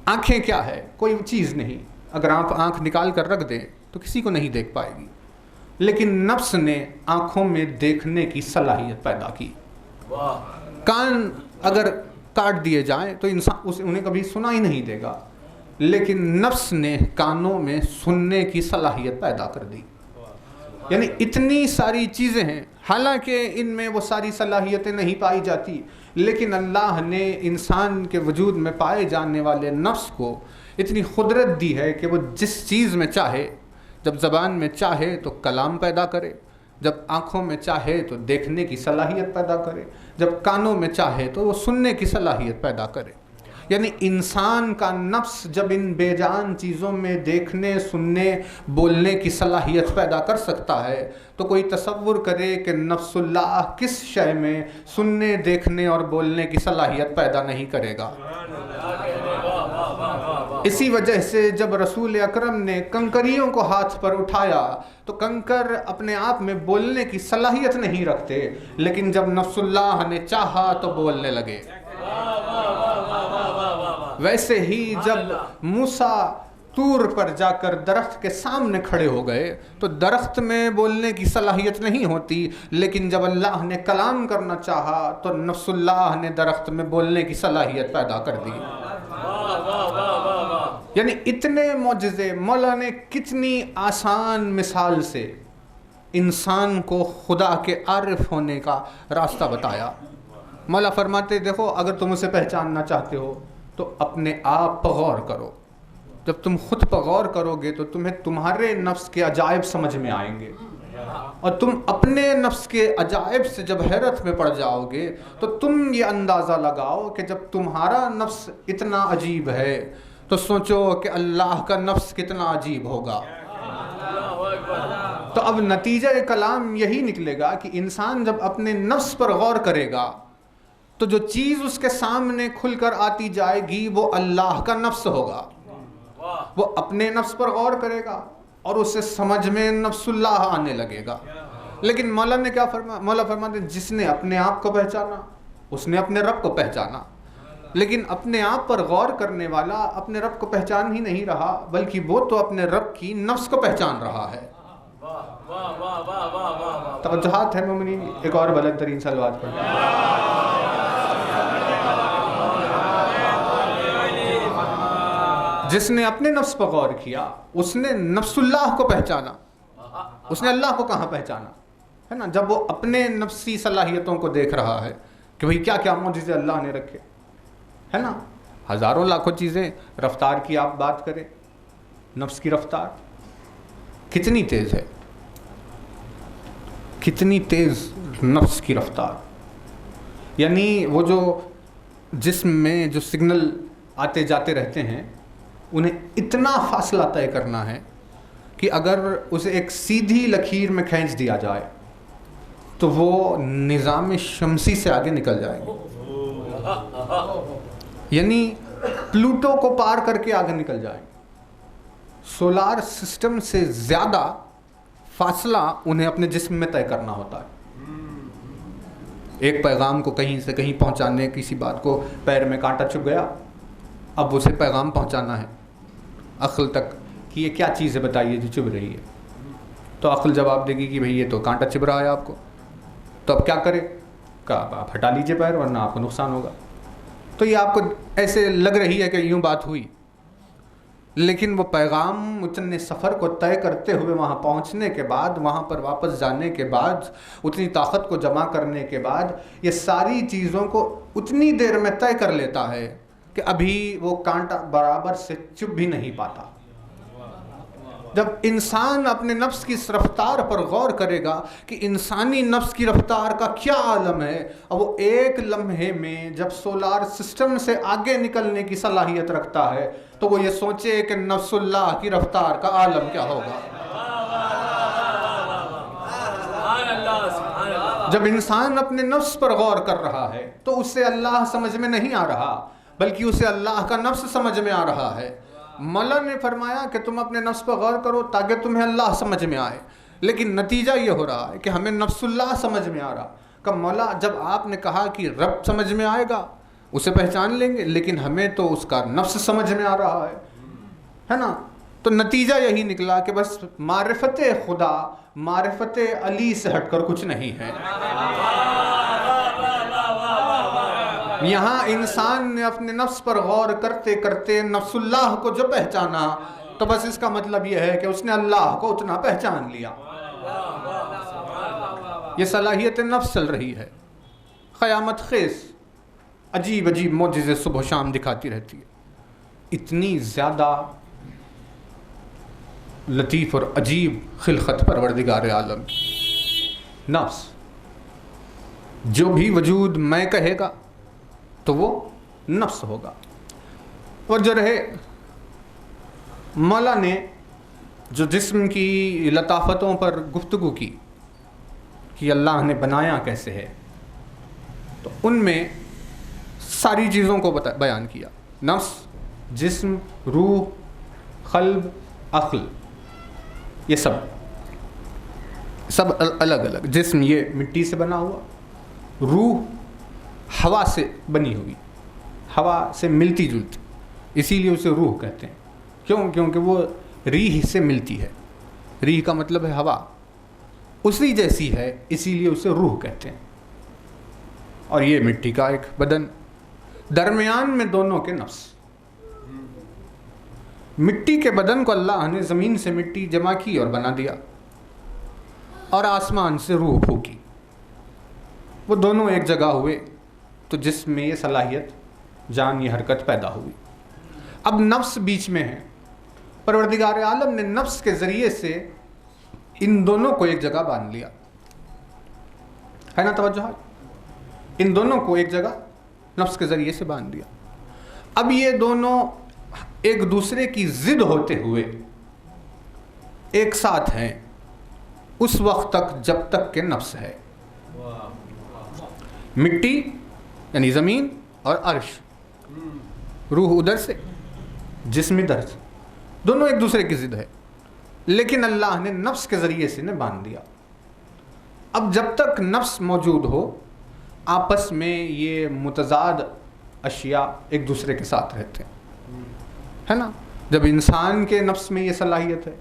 آنکھیں کیا ہے؟ کوئی چیز نہیں، اگر آپ آنکھ نکال کر رکھ دیں تو کسی کو نہیں دیکھ پائے گی، لیکن نفس نے آنکھوں میں دیکھنے کی صلاحیت پیدا کی۔ کان اگر کاٹ دیے جائیں تو انسان انہیں کبھی سنا ہی نہیں دے گا، لیکن نفس نے کانوں میں سننے کی صلاحیت پیدا کر دی۔ یعنی اتنی ساری چیزیں ہیں، حالانکہ ان میں وہ ساری صلاحیتیں نہیں پائی جاتی، لیکن اللہ نے انسان کے وجود میں پائے جانے والے نفس کو اتنی قدرت دی ہے کہ وہ جس چیز میں چاہے، جب زبان میں چاہے تو کلام پیدا کرے، جب آنکھوں میں چاہے تو دیکھنے کی صلاحیت پیدا کرے، جب کانوں میں چاہے تو وہ سننے کی صلاحیت پیدا کرے۔ یعنی انسان کا نفس جب ان بے جان چیزوں میں دیکھنے، سننے، بولنے کی صلاحیت پیدا کر سکتا ہے تو کوئی تصور کرے کہ نفس اللہ کس شے میں سننے، دیکھنے اور بولنے کی صلاحیت پیدا نہیں کرے گا۔ اسی وجہ سے جب رسول اکرم نے کنکریوں کو ہاتھ پر اٹھایا تو کنکر اپنے آپ میں بولنے کی صلاحیت نہیں رکھتے، لیکن جب نفس اللہ نے چاہا تو بولنے لگے۔ ویسے ہی جب موسیٰ طور پر جا کر درخت کے سامنے کھڑے ہو گئے تو درخت میں بولنے کی صلاحیت نہیں ہوتی، لیکن جب اللہ نے کلام کرنا چاہا تو نفس اللہ نے درخت میں بولنے کی صلاحیت پیدا کر دی۔ یعنی اتنے معجزے، مولا نے کتنی آسان مثال سے انسان کو خدا کے عارف ہونے کا راستہ بتایا۔ مولا فرماتے دیکھو اگر تم اسے پہچاننا چاہتے ہو تو اپنے آپ پر غور کرو، جب تم خود پر غور کرو گے تو تمہیں تمہارے نفس کے عجائب سمجھ میں آئیں گے، اور تم اپنے نفس کے عجائب سے جب حیرت میں پڑ جاؤ گے تو تم یہ اندازہ لگاؤ کہ جب تمہارا نفس اتنا عجیب ہے تو سوچو کہ اللہ کا نفس کتنا عجیب ہوگا۔ تو اب نتیجہ کلام یہی نکلے گا کہ انسان جب اپنے نفس پر غور کرے گا تو جو چیز اس کے سامنے کھل کر آتی جائے گی وہ اللہ کا نفس ہوگا۔ وہ اپنے نفس پر غور کرے گا اور اسے سمجھ میں نفس اللہ آنے لگے گا۔ لیکن مولا نے کیا فرمایا؟ مولا فرماتے ہیں جس نے اپنے آپ کو پہچانا اس نے اپنے رب کو پہچانا، لیکن اپنے آپ پر غور کرنے والا اپنے رب کو پہچان ہی نہیں رہا بلکہ وہ تو اپنے رب کی نفس کو پہچان رہا ہے۔ توجہات ہے مومنین، ایک اور بلند ترین صلوات پڑھیں۔ جس نے اپنے نفس پر غور کیا اس نے نفس اللہ کو پہچانا۔ اس نے اللہ کو کہاں پہچانا ہے نا؟ جب وہ اپنے نفسی صلاحیتوں کو دیکھ رہا ہے کہ بھئی کیا کیا معجزے اللہ نے رکھے ہے نا، ہزاروں لاکھوں چیزیں۔ رفتار کی آپ بات کریں، نفس کی رفتار کتنی تیز ہے، کتنی تیز نفس کی رفتار۔ یعنی وہ جو جسم میں جو سگنل آتے جاتے رہتے ہیں انہیں اتنا فاصلہ طے کرنا ہے کہ اگر اسے ایک سیدھی لکیر میں کھینچ دیا جائے تو وہ نظام شمسی سے آگے نکل جائے گا، یعنی پلوٹو کو پار کر کے آگے نکل جائیں۔ سولار سسٹم سے زیادہ فاصلہ انہیں اپنے جسم میں طے کرنا ہوتا ہے۔ ایک پیغام کو کہیں سے کہیں پہنچانے، کسی بات کو پیر میں کانٹا چبھ گیا، اب اسے پیغام پہنچانا ہے عقل تک کہ یہ کیا چیز ہے بتائیے جو چبھ رہی ہے، تو عقل جواب دے گی کہ بھئی یہ تو کانٹا چبھ رہا ہے آپ کو، تو اب کیا کرے؟ کہا آپ ہٹا لیجئے پیر ورنہ آپ کو نقصان ہوگا۔ تو یہ آپ کو ایسے لگ رہی ہے کہ یوں بات ہوئی، لیکن وہ پیغام اتنے سفر کو طے کرتے ہوئے وہاں پہنچنے کے بعد، وہاں پر واپس جانے کے بعد، اتنی طاقت کو جمع کرنے کے بعد یہ ساری چیزوں کو اتنی دیر میں طے کر لیتا ہے کہ ابھی وہ کانٹا برابر سے چبھ بھی نہیں پاتا۔ جب انسان اپنے نفس کی رفتار پر غور کرے گا کہ انسانی نفس کی رفتار کا کیا عالم ہے، اور وہ ایک لمحے میں جب سولار سسٹم سے آگے نکلنے کی صلاحیت رکھتا ہے تو وہ یہ سوچے کہ نفس اللہ کی رفتار کا عالم کیا ہوگا۔ جب انسان اپنے نفس پر غور کر رہا ہے تو اسے اللہ سمجھ میں نہیں آ رہا بلکہ اسے اللہ کا نفس سمجھ میں آ رہا ہے۔ مولا نے فرمایا کہ تم اپنے نفس پر غور کرو تاکہ تمہیں اللہ سمجھ میں آئے، لیکن نتیجہ یہ ہو رہا ہے کہ ہمیں نفس اللہ سمجھ میں آ رہا۔ کہ مولا جب آپ نے کہا کہ رب سمجھ میں آئے گا اسے پہچان لیں گے، لیکن ہمیں تو اس کا نفس سمجھ میں آ رہا ہے نا؟ تو نتیجہ یہی نکلا کہ بس معرفت خدا معرفت علی سے ہٹ کر کچھ نہیں ہے۔ یہاں انسان نے اپنے نفس پر غور کرتے کرتے نفس اللہ کو جو پہچانا تو بس اس کا مطلب یہ ہے کہ اس نے اللہ کو اتنا پہچان لیا۔ یہ صلاحیت نفس چل رہی ہے، قیامت خیز عجیب عجیب معجزے صبح و شام دکھاتی رہتی ہے. اتنی زیادہ لطیف اور عجیب خلقت پروردگار عالم کی نفس. جو بھی وجود میں کہے گا تو وہ نفس ہوگا. اور جو رہے مولا نے جو جسم کی لطافتوں پر گفتگو کی کہ اللہ نے بنایا کیسے ہے، تو ان میں ساری چیزوں کو بیان کیا. نفس، جسم، روح، قلب، عقل، یہ سب الگ الگ. جسم یہ مٹی سے بنا ہوا، روح ہوا سے بنی ہوئی، ہوا سے ملتی جلتی، اسی لیے اسے روح کہتے ہیں. کیوں؟ کیونکہ وہ ریح سے ملتی ہے. ریح کا مطلب ہے ہوا، اسی جیسی ہے، اسی لیے اسے روح کہتے ہیں. اور یہ مٹی کا ایک بدن، درمیان میں دونوں کے نفس. مٹی کے بدن کو اللہ نے زمین سے مٹی جمع کی اور بنا دیا، اور آسمان سے روح پھونکی. وہ دونوں ایک جگہ ہوئے تو جسم میں یہ صلاحیت، جان، یہ حرکت پیدا ہوئی. اب نفس بیچ میں ہے. پروردگار عالم نے نفس کے ذریعے سے ان دونوں کو ایک جگہ باندھ لیا ہے نا. توجہ، ان دونوں کو ایک جگہ نفس کے ذریعے سے باندھ دیا. اب یہ دونوں ایک دوسرے کی ضد ہوتے ہوئے ایک ساتھ ہیں اس وقت تک جب تک کہ نفس ہے. مٹی یعنی زمین اور عرش، روح ادھر سے، جسم ادھر سے، دونوں ایک دوسرے کی ضد ہے. لیکن اللہ نے نفس کے ذریعے سے انہیں باندھ دیا. اب جب تک نفس موجود ہو آپس میں یہ متضاد اشیاء ایک دوسرے کے ساتھ رہتے ہیں، ہے نا. جب انسان کے نفس میں یہ صلاحیت ہے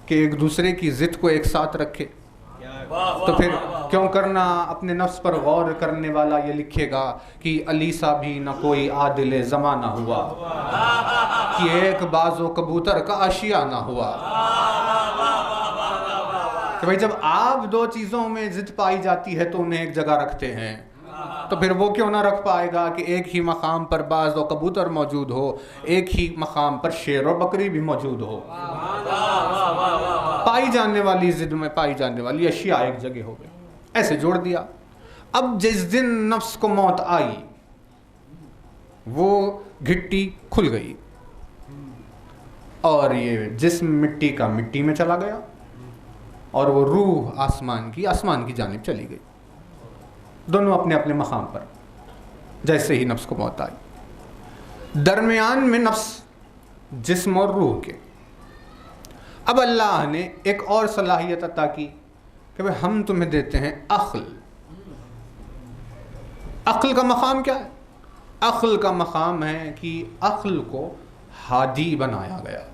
کہ ایک دوسرے کی ضد کو ایک ساتھ رکھے، تو پھر کیوں کرنا اپنے نفس پر غور کرنے والا یہ لکھے گا کہ علی سا بھی نہ کوئی عادل زمانہ ہوا، کہ ایک باز و کبوتر کا اشیاء نہ ہوا. کہ بھائی جب آپ دو چیزوں میں ضد پائی جاتی ہے تو انہیں ایک جگہ رکھتے ہیں، تو پھر وہ کیوں نہ رکھ پائے گا کہ ایک ہی مقام پر باز و کبوتر موجود ہو، ایک ہی مقام پر شیر و بکری بھی موجود ہو. پائی جانے والی ضد میں پائی جانے والی اشیاء ایک جگہ ہو گئی، ایسے جوڑ دیا. اب جس دن نفس کو موت آئی وہ گھٹی کھل گئی اور یہ جسم مٹی کا مٹی میں چلا گیا اور وہ روح آسمان کی جانب چلی گئی. دونوں اپنے اپنے مقام پر جیسے ہی نفس کو موت آئی. درمیان میں نفس، جسم اور روح کے اب اللہ نے ایک اور صلاحیت عطا کی کہ بھئی ہم تمہیں دیتے ہیں عقل. عقل کا مقام کیا ہے؟ عقل کا مقام ہے کہ عقل کو ہادی بنایا گیا.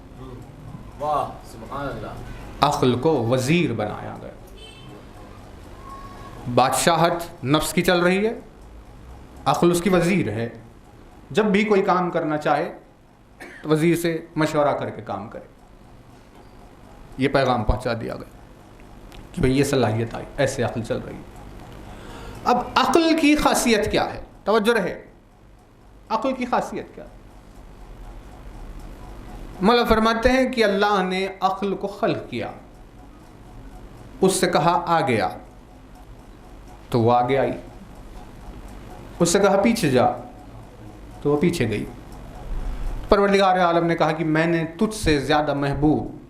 واہ سبحان اللہ. عقل کو وزیر بنایا گیا. بادشاہت نفس کی چل رہی ہے، عقل اس کی وزیر ہے. جب بھی کوئی کام کرنا چاہے تو وزیر سے مشورہ کر کے کام کرے. یہ پیغام پہنچا دیا گیا کہ بھئی یہ صلاحیت آئی، ایسے عقل چل رہی ہے. اب عقل کی خاصیت کیا ہے؟ توجہ رہے، عقل کی خاصیت کیا ہے؟ مولا فرماتے ہیں کہ اللہ نے عقل کو خلق کیا، اس سے کہا آگے آ تو وہ آگے آئی، اس سے کہا پیچھے جا تو وہ پیچھے گئی. پروردگار عالم نے کہا کہ میں نے تجھ سے زیادہ محبوب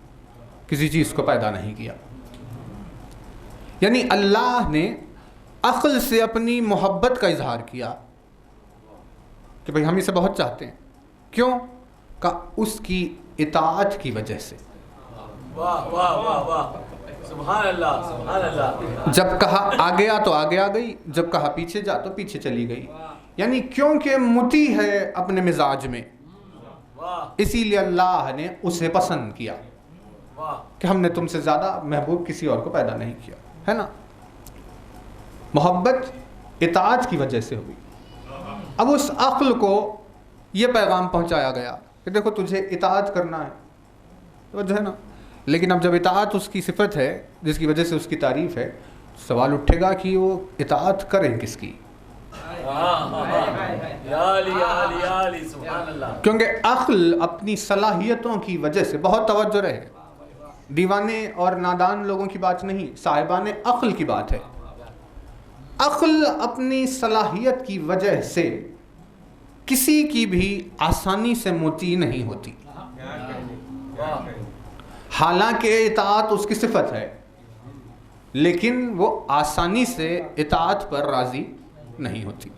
کسی چیز کو پیدا نہیں کیا. یعنی اللہ نے عقل سے اپنی محبت کا اظہار کیا کہ بھئی ہم اسے بہت چاہتے ہیں. کیوں؟ کہ اس کی اطاعت کی وجہ سے. واہ واہ واہ واہ سبحان اللہ سبحان اللہ. جب کہا آگے آ تو آگے آ گئی، جب کہا پیچھے جا تو پیچھے چلی گئی. یعنی کیونکہ مطیع ہے اپنے مزاج میں، اسی لیے اللہ نے اسے پسند کیا کہ ہم نے تم سے زیادہ محبوب کسی اور کو پیدا نہیں کیا، ہے نا. محبت اطاعت کی وجہ سے ہوئی. اب اس عقل کو یہ پیغام پہنچایا گیا کہ دیکھو تجھے اطاعت کرنا ہے، تو جو ہے نا لیکن اب جب اطاعت اس کی صفت ہے جس کی وجہ سے اس کی تعریف ہے، سوال اٹھے گا کہ وہ اطاعت کریں کس کی؟ کیونکہ عقل اپنی صلاحیتوں کی وجہ سے، بہت توجہ رہے، دیوانے اور نادان لوگوں کی بات نہیں، صاحبان عقل کی بات ہے، عقل اپنی صلاحیت کی وجہ سے کسی کی بھی آسانی سے مطیع نہیں ہوتی، حالانکہ اطاعت اس کی صفت ہے، لیکن وہ آسانی سے اطاعت پر راضی نہیں ہوتی۔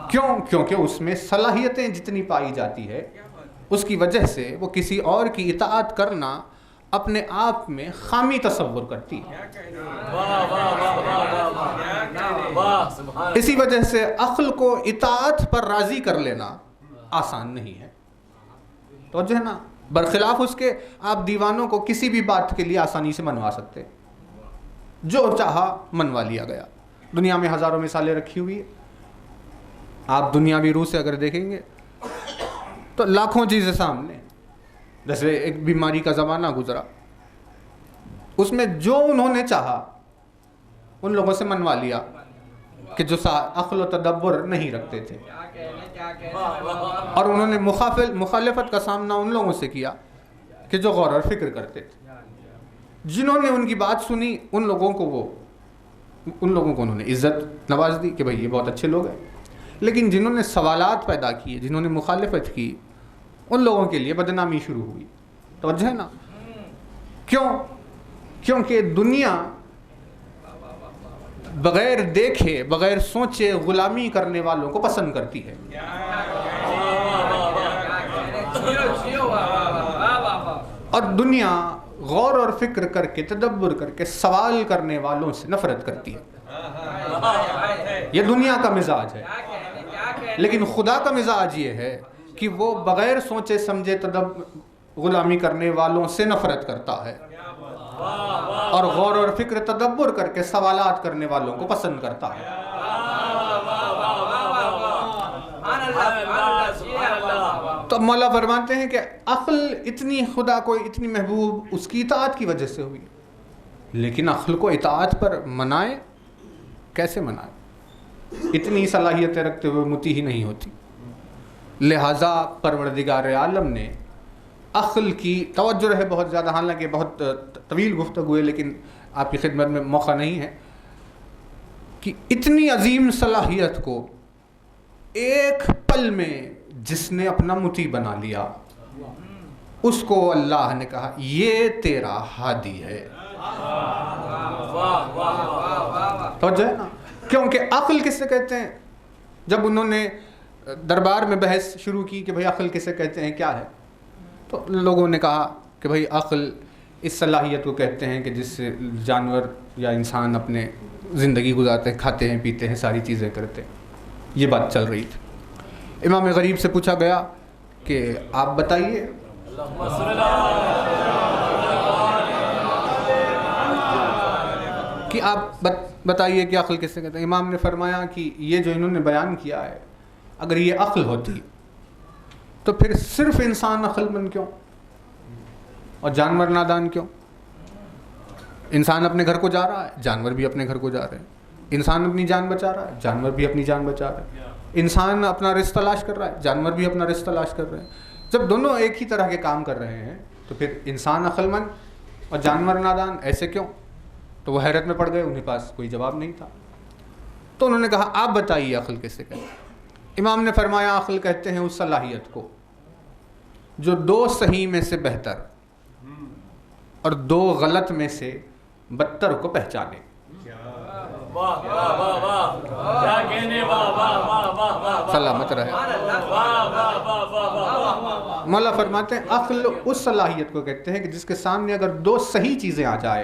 کیوں؟ کیونکہ اس میں صلاحیتیں جتنی پائی جاتی ہے اس کی وجہ سے وہ کسی اور کی اطاعت کرنا اپنے آپ میں خامی تصور کرتی ہے۔ اسی وجہ سے عقل کو اطاعت پر راضی کر لینا آسان نہیں ہے، تو جو ہے نا، برخلاف اس کے آپ دیوانوں کو کسی بھی بات کے لیے آسانی سے منوا سکتے، جو چاہا منوا لیا گیا۔ دنیا میں ہزاروں مثالیں رکھی ہوئی ہے، آپ دنیاوی روح سے اگر دیکھیں گے تو لاکھوں چیزیں سامنے، جیسے ایک بیماری کا زمانہ گزرا، اس میں جو انہوں نے چاہا ان لوگوں سے منوا لیا کہ جو عقل و تدبر نہیں رکھتے تھے، اور انہوں نے مخالفت کا سامنا ان لوگوں سے کیا کہ جو غور اور فکر کرتے تھے۔ جنہوں نے ان کی بات سنی ان لوگوں کو انہوں نے عزت نواز دی کہ بھئی یہ بہت اچھے لوگ ہیں، لیکن جنہوں نے سوالات پیدا کیے، جنہوں نے مخالفت کی، ان لوگوں کے لیے بدنامی شروع ہوئی۔ توجہ ہے نا؟ کیوں؟ کیونکہ دنیا بغیر دیکھے، بغیر سوچے غلامی کرنے والوں کو پسند کرتی ہے، اور دنیا غور اور فکر کر کے، تدبر کر کے سوال کرنے والوں سے نفرت کرتی ہے۔ یہ دنیا کا مزاج ہے، لیکن خدا کا مزاج یہ ہے کہ وہ بغیر سوچے سمجھے غلامی کرنے والوں سے نفرت کرتا ہے، اور غور اور فکر تدبر کر کے سوالات کرنے والوں کو پسند کرتا ہے۔ تو مولا فرماتے ہیں کہ عقل اتنی خدا کو اتنی محبوب اس کی اطاعت کی وجہ سے ہوئی، لیکن عقل کو اطاعت پر منائے، کیسے منائے؟ اتنی صلاحیتیں رکھتے ہوئے مطیع ہی نہیں ہوتی۔ لہٰذا پروردگار عالم نے عقل کی توجہ رہے بہت زیادہ، حالانکہ بہت طویل گفتگو ہے لیکن آپ کی خدمت میں موقع نہیں ہے، کہ اتنی عظیم صلاحیت کو ایک پل میں جس نے اپنا مطیع بنا لیا، اس کو اللہ نے کہا یہ تیرا ہادی ہے۔ توجہ ہے نا؟ کیونکہ عقل کس سے کہتے ہیں؟ جب انہوں نے دربار میں بحث شروع کی کہ بھئی عقل کسے کہتے ہیں، کیا ہے، تو لوگوں نے کہا کہ بھئی عقل اس صلاحیت کو کہتے ہیں کہ جس سے جانور یا انسان اپنے زندگی گزارتے ہیں، کھاتے ہیں، پیتے ہیں، ساری چیزیں کرتے ہیں۔ یہ بات چل رہی تھی۔ امام غریب سے پوچھا گیا کہ آپ بتائیے، کہ آپ بتائیے کہ عقل کس سے کہتے ہیں۔ امام نے فرمایا کہ یہ جو انہوں نے بیان کیا ہے، اگر یہ عقل ہوتی تو پھر صرف انسان عقل مند کیوں اور جانور نادان کیوں؟ انسان اپنے گھر کو جا رہا ہے، جانور بھی اپنے گھر کو جا رہے ہیں، انسان اپنی جان بچا رہا ہے، جانور بھی اپنی جان بچا رہے ہیں، انسان اپنا رزق تلاش کر رہا ہے، جانور بھی اپنا رزق تلاش کر رہے ہیں۔ جب دونوں ایک ہی طرح کے کام کر رہے ہیں تو پھر انسان عقل مند اور جانور نادان ایسے کیوں؟ تو وہ حیرت میں پڑ گئے، انہیں پاس کوئی جواب نہیں تھا۔ تو انہوں نے کہا آپ بتائیے عقل کسے کہتے ہیں؟ امام نے فرمایا عقل کہتے ہیں اس صلاحیت کو جو دو صحیح میں سے بہتر اور دو غلط میں سے بدتر کو پہچانے۔ سلامت رہے۔ مولا فرماتے ہیں عقل اس صلاحیت کو کہتے ہیں کہ جس کے سامنے اگر دو صحیح چیزیں آ جائے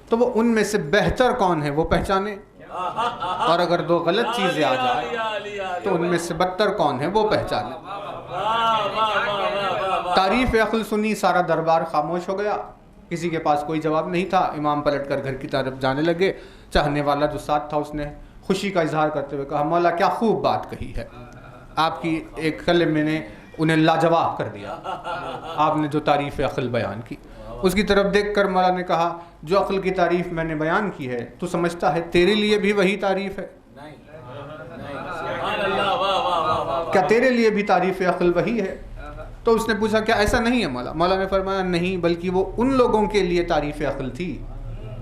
تو وہ ان میں سے بہتر کون ہے وہ پہچانے، اور اگر دو غلط چیزیں آ جائے تو ان میں سے بدتر کون ہے وہ پہچانے۔ تعریف عقل سنی، سارا دربار خاموش ہو گیا، کسی کے پاس کوئی جواب نہیں تھا۔ امام پلٹ کر گھر کی طرف جانے لگے، چاہنے والا جو ساتھ تھا اس نے خوشی کا اظہار کرتے ہوئے کہا مولا کیا خوب بات کہی ہے، آپ کی ایک کلمے نے انہیں لاجواب کر دیا، آپ نے جو تعریف عقل بیان کی۔ اس کی طرف دیکھ کر مولا نے کہا جو عقل کی تعریف میں نے بیان کی ہے تو سمجھتا ہے تیرے لیے بھی وہی تعریف ہے؟ کیا تیرے لیے بھی تعریف عقل وہی ہے؟ تو اس نے پوچھا کیا ایسا نہیں ہے مولا؟ مولا نے فرمایا نہیں، بلکہ وہ ان لوگوں کے لیے تعریف عقل تھی،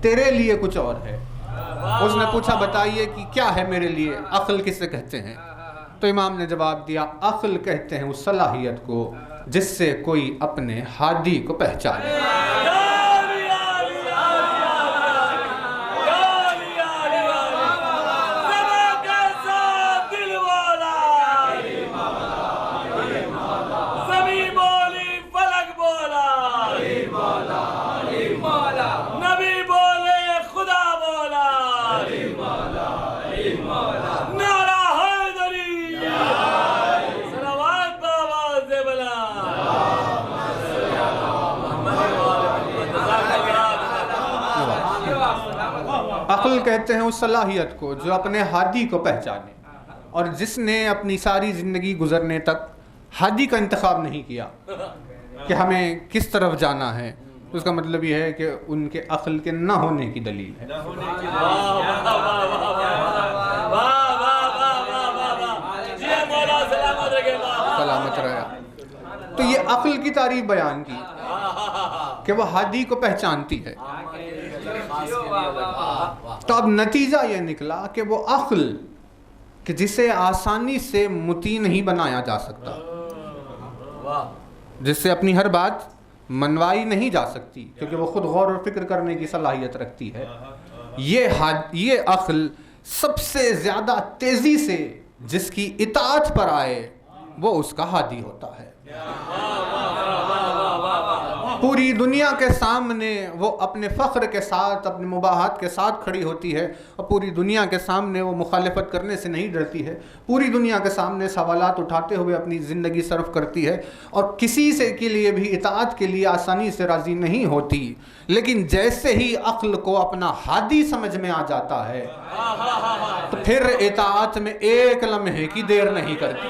تیرے لیے کچھ اور ہے۔ اس نے پوچھا بتائیے کہ کیا ہے میرے لیے، عقل کسے کہتے ہیں؟ تو امام نے جواب دیا عقل کہتے ہیں اس صلاحیت کو جس سے کوئی اپنے ہادی کو پہچانے۔ عقل کہتے ہیں اس صلاحیت کو جو اپنے ہادی کو پہچانے، اور جس نے اپنی ساری زندگی گزرنے تک ہادی کا انتخاب نہیں کیا کہ ہمیں کس طرف جانا ہے، اس کا مطلب یہ ہے کہ ان کے عقل کے نہ ہونے کی دلیل ہے۔ سلامت رہا۔ تو یہ عقل کی تعریف بیان کی کہ وہ ہادی کو پہچانتی ہے۔ تو اب نتیجہ یہ نکلا کہ وہ عقل کہ جسے آسانی سے مطیع نہیں بنایا جا سکتا، جس سے اپنی ہر بات منوائی نہیں جا سکتی کیونکہ وہ خود غور و فکر کرنے کی صلاحیت رکھتی ہے، یہ عقل سب سے زیادہ تیزی سے جس کی اطاعت پر آئے وہ اس کا ہادی ہوتا ہے۔ پوری دنیا کے سامنے وہ اپنے فخر کے ساتھ، اپنے مباحات کے ساتھ کھڑی ہوتی ہے، اور پوری دنیا کے سامنے وہ مخالفت کرنے سے نہیں ڈرتی ہے، پوری دنیا کے سامنے سوالات اٹھاتے ہوئے اپنی زندگی صرف کرتی ہے، اور کسی سے کے لیے بھی اطاعت کے لیے آسانی سے راضی نہیں ہوتی، لیکن جیسے ہی عقل کو اپنا ہادی سمجھ میں آ جاتا ہے تو پھر اطاعت میں ایک لمحے کی دیر نہیں کرتی۔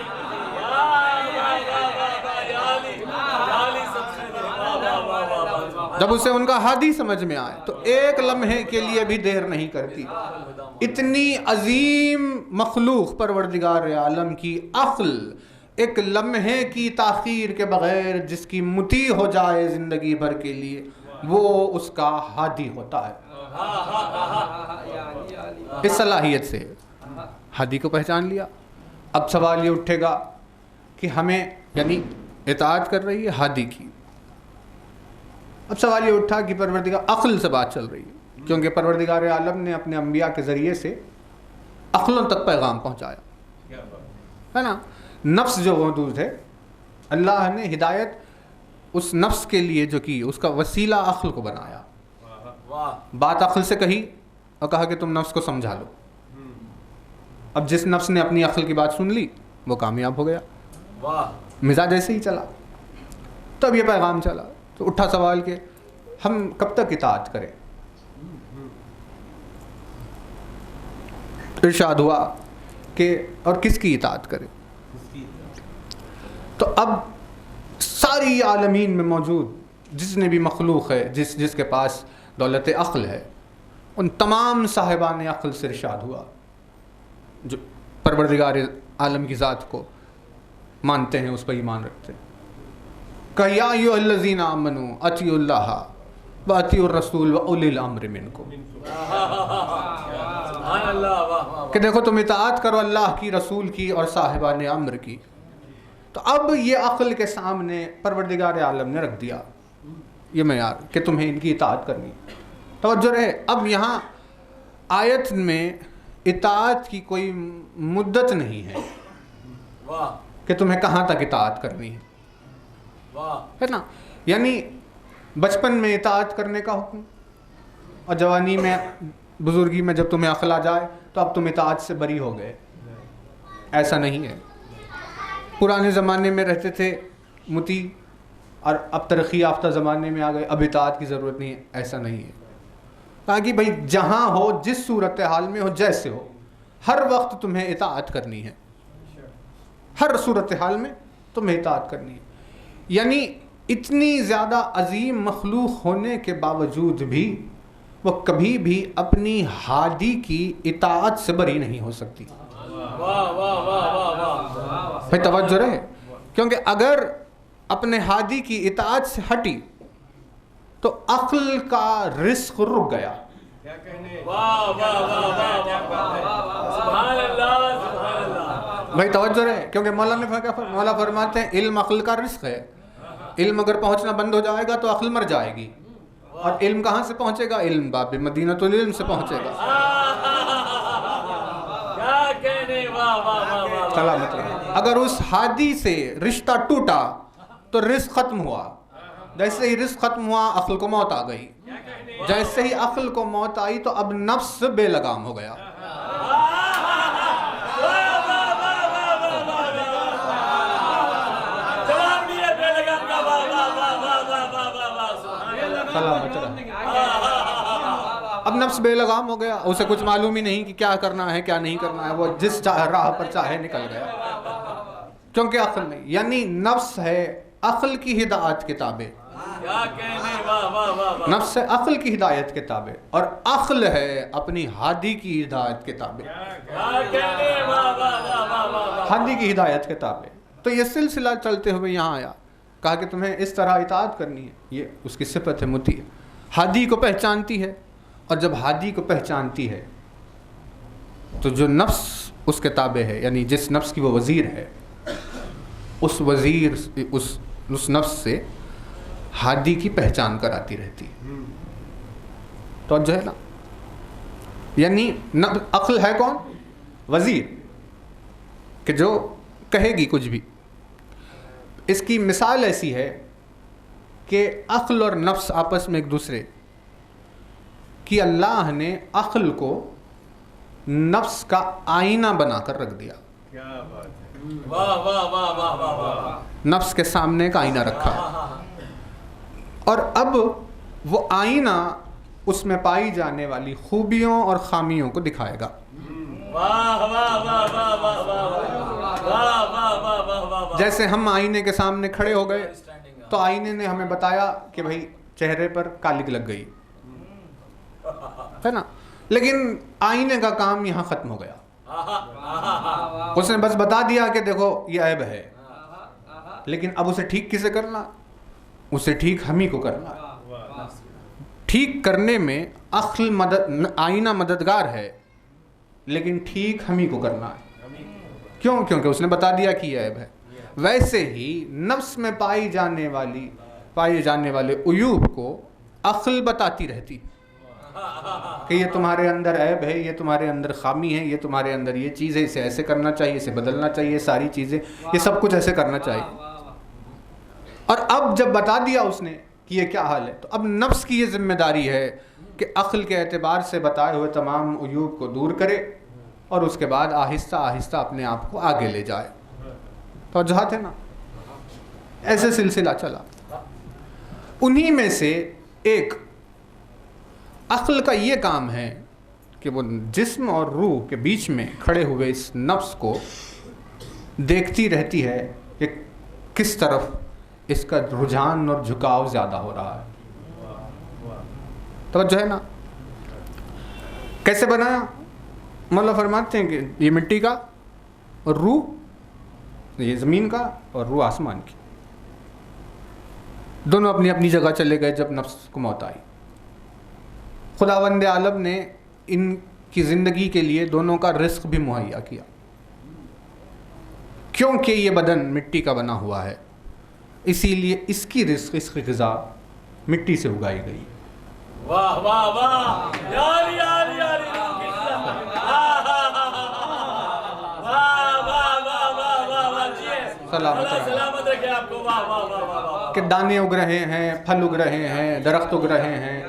جب اسے ان کا ہادی سمجھ میں آئے تو ایک لمحے کے لیے بھی دیر نہیں کرتی۔ اتنی عظیم مخلوق پروردگار عالم کی عقل ایک لمحے کی تاخیر کے بغیر جس کی مطیع ہو جائے زندگی بھر کے لیے وہ اس کا ہادی ہوتا ہے۔ اس صلاحیت سے ہادی کو پہچان لیا۔ اب سوال یہ اٹھے گا کہ ہمیں یعنی اطاعت کر رہی ہے ہادی کی، اب سوال یہ اٹھا کہ پروردگار عقل سے بات چل رہی ہے کیونکہ پروردگار عالم نے اپنے انبیاء کے ذریعے سے عقلوں تک پیغام پہنچایا ہے نا۔ نفس جو محدود ہے، اللہ نے ہدایت اس نفس کے لیے جو کی اس کا وسیلہ عقل کو بنایا۔ بات عقل سے کہی اور کہا کہ تم نفس کو سمجھا لو۔ اب جس نفس نے اپنی عقل کی بات سن لی وہ کامیاب ہو گیا، مزاج ایسے ہی چلا۔ تب یہ پیغام چلا تو اٹھا سوال کہ ہم کب تک اطاعت کریں؟ ارشاد ہوا کہ اور کس کی اطاعت کریں؟ تو اب ساری عالمین میں موجود جتنے بھی مخلوق ہے جس کے پاس دولت عقل ہے ان تمام صاحبان عقل سے ارشاد ہوا جو پروردگار عالم کی ذات کو مانتے ہیں، اس پر ایمان رکھتے ہیں، کہ یا ایھا الذین آمنوا اطیعوا اللہ واطیعوا الرسول واولی الامر منکم، کہ دیکھو تم اطاعت کرو اللہ کی، رسول کی اور صاحبان امر کی۔ تو اب یہ عقل کے سامنے پروردگار عالم نے رکھ دیا یہ معیار کہ تمہیں ان کی اطاعت کرنی۔ توجہ رہے، اب یہاں آیت میں اطاعت کی کوئی مدت نہیں ہے کہ تمہیں کہاں تک اطاعت کرنی ہے نا، یعنی بچپن میں اطاعت کرنے کا حکم اور جوانی میں بزرگی میں جب تمہیں عقل آ جائے تو اب تم اطاعت سے بری ہو گئے، ایسا نہیں ہے۔ پرانے زمانے میں رہتے تھے مطیع اور اب ترقی یافتہ زمانے میں آ گئے، اب اطاعت کی ضرورت نہیں ہے، ایسا نہیں ہے۔ تاکہ بھائی جہاں ہو، جس صورتحال میں ہو، جیسے ہو، ہر وقت تمہیں اطاعت کرنی ہے، ہر صورتحال میں تمہیں اطاعت کرنی ہے۔ یعنی اتنی زیادہ عظیم مخلوق ہونے کے باوجود بھی وہ کبھی بھی اپنی ہادی کی اطاعت سے بری نہیں ہو سکتی. بھائی توجہ رہے، کیونکہ اگر اپنے ہادی کی اطاعت سے ہٹی تو عقل کا رزق رک گیا. بھائی توجہ رہے، کیونکہ مولا فرماتے ہیں علم عقل کا رزق ہے. علم اگر پہنچنا بند ہو جائے گا تو عقل مر جائے گی. اور علم کہاں سے پہنچے گا؟ علم باب مدینۃ العلم سے پہنچے گا. سلامت رہے. اگر اس ہادی سے رشتہ ٹوٹا تو رزق ختم ہوا. جیسے ہی رزق ختم ہوا عقل کو موت آ گئی. جیسے ہی عقل کو موت آئی تو اب نفس بے لگام ہو گیا. اب نفس بے لگام ہو گیا، اسے کچھ معلوم ہی نہیں کہ کیا کرنا ہے کیا نہیں کرنا ہے. وہ جس راہ پر چاہے نکل گیا، کیونکہ عقل نہیں. یعنی نفس ہے عقل کی ہدایت کے تابع. نفس ہے عقل کی ہدایت کے تابع اور عقل ہے اپنی ہادی کی ہدایت کے تابع. ہادی کی ہدایت کے تابع. تو یہ سلسلہ چلتے ہوئے یہاں آیا، کہا کہ تمہیں اس طرح اطاعت کرنی ہے. یہ اس کی صفت ہے مطیع. ہادی کو پہچانتی ہے، اور جب ہادی کو پہچانتی ہے تو جو نفس اس کے تابع ہے، یعنی جس نفس کی وہ وزیر ہے، اس وزیر اس نفس سے ہادی کی پہچان کراتی رہتی ہے. تو جو ہے نا، یعنی عقل ہے کون؟ وزیر، کہ جو کہے گی کچھ بھی. اس کی مثال ایسی ہے کہ عقل اور نفس آپس میں ایک دوسرے کہ اللہ نے عقل کو نفس کا آئینہ بنا کر رکھ دیا. نفس کے سامنے ایک آئینہ رکھا ہے، اور اب وہ آئینہ اس میں پائی جانے والی خوبیوں اور خامیوں کو دکھائے گا. جیسے ہم آئینے کے سامنے کھڑے ہو گئے تو آئینے نے ہمیں بتایا کہ بھائی چہرے پر کالک لگ گئی ہے نا، لیکن آئینے کا کام یہاں ختم ہو گیا. اس نے بس بتا دیا کہ دیکھو یہ عیب ہے، لیکن اب اسے ٹھیک کسے کرنا؟ اسے ٹھیک ہم ہی کو کرنا. ٹھیک کرنے میں عقل آئینہ مددگار ہے، لیکن ٹھیک ہم ہی کو کرنا ہے. کیوں؟ کیونکہ اس نے بتا دیا کہ یہ عیب ہے. ویسے ہی نفس میں پائے جانے والے عیوب کو عقل بتاتی رہتی کہ یہ تمہارے اندر عیب ہے، یہ تمہارے اندر خامی ہے، یہ تمہارے اندر یہ چیز ہے، اسے ایسے کرنا چاہیے، اسے بدلنا چاہیے، ساری چیزیں یہ سب کچھ ایسے کرنا چاہیے. اور اب جب بتا دیا اس نے کہ یہ کیا حال ہے، تو اب نفس کی یہ ذمہ داری ہے کہ عقل کے اعتبار سے بتائے ہوئے تمام عیوب کو دور کرے اور اس کے بعد آہستہ آہستہ اپنے آپ کو آگے لے جائے. تو جہاں تھے نا، ایسے سلسلہ چلا. انہی میں سے ایک عقل کا یہ کام ہے کہ وہ جسم اور روح کے بیچ میں کھڑے ہوئے اس نفس کو دیکھتی رہتی ہے کہ کس طرف اس کا رجحان اور جھکاؤ زیادہ ہو رہا ہے. توجہ ہے نا. کیسے بنایا؟ مولا فرماتے ہیں کہ یہ مٹی کا اور روح یہ زمین کا اور روح آسمان کی، دونوں اپنی اپنی جگہ چلے گئے. جب نفس کو موت آئی، خداوند عالم نے ان کی زندگی کے لیے دونوں کا رزق بھی مہیا کیا، کیونکہ یہ بدن مٹی کا بنا ہوا ہے، اسی لیے اس کی رزق، اس کی غذا مٹی سے اگائی گئی. واہ واہ واہ، یار یار یار، سلامت رکھے آپ کو. واہ واہ واہ، کہ دانے اگ رہے ہیں، پھل اگ رہے ہیں، درخت اگ رہے ہیں،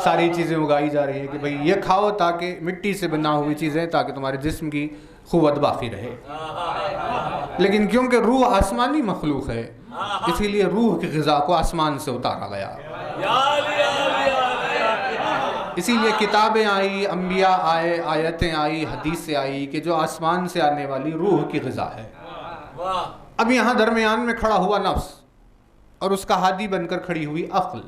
ساری چیزیں اگائی جا رہی ہیں کہ بھئی یہ کھاؤ تاکہ مٹی سے بنا ہوئی چیزیں، تاکہ تمہارے جسم کی قوت باقی رہے. لیکن کیونکہ روح آسمانی مخلوق ہے، اسی لیے روح کی غذا کو آسمان سے اتارا گیا. اسی لیے کتابیں آئی، انبیاء آئے، آیتیں آئی، حدیثیں آئی کہ جو آسمان سے آنے والی روح کی غذا ہے. اب یہاں درمیان میں کھڑا ہوا نفس، اور اس کا ہادی بن کر کھڑی ہوئی عقل.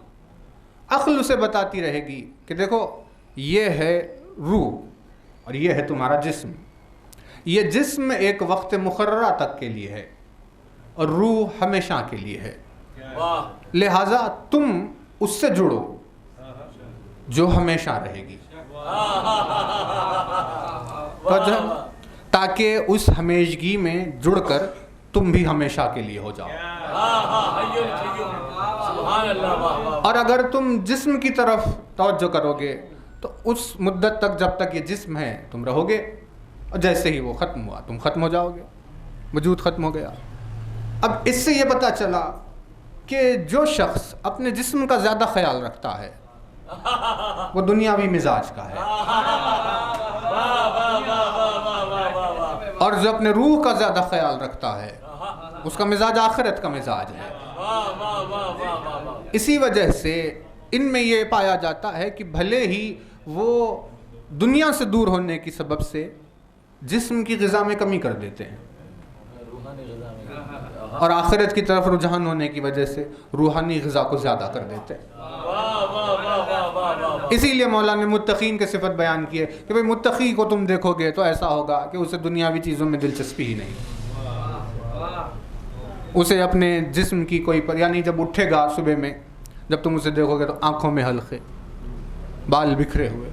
عقل اسے بتاتی رہے گی کہ دیکھو یہ ہے روح اور یہ ہے تمہارا جسم. یہ جسم ایک وقت مقررہ تک کے لیے ہے اور روح ہمیشہ کے لیے ہے. لہذا تم اس سے جڑو جو ہمیشہ رہے گی تاکہ اس ہمیشگی میں جڑ کر تم بھی ہمیشہ کے لیے ہو جاؤ. اور اگر تم جسم کی طرف توجہ کرو گے تو اس مدت تک جب تک یہ جسم ہے تم رہو گے اور جیسے ہی وہ ختم ہوا تم ختم ہو جاؤ گے, وجود ختم ہو گیا. اب اس سے یہ پتہ چلا کہ جو شخص اپنے جسم کا زیادہ خیال رکھتا ہے وہ دنیاوی مزاج کا ہے, اور جو اپنے روح کا زیادہ خیال رکھتا ہے اس کا مزاج آخرت کا مزاج ہے. اسی وجہ سے ان میں یہ پایا جاتا ہے کہ بھلے ہی وہ دنیا سے دور ہونے کی سبب سے جسم کی غذا میں کمی کر دیتے ہیں اور آخرت کی طرف رجحان ہونے کی وجہ سے روحانی غذا کو زیادہ کر دیتے ہیں. اسی لیے مولا نے متقین کی صفت بیان کی ہے کہ بھئی متقی کو تم دیکھو گے تو ایسا ہوگا کہ اسے دنیاوی چیزوں میں دلچسپی ہی نہیں, اسے اپنے جسم کی کوئی یعنی جب اٹھے گا صبح میں جب تم اسے دیکھو گے تو آنکھوں میں حلقے, بال بکھرے ہوئے,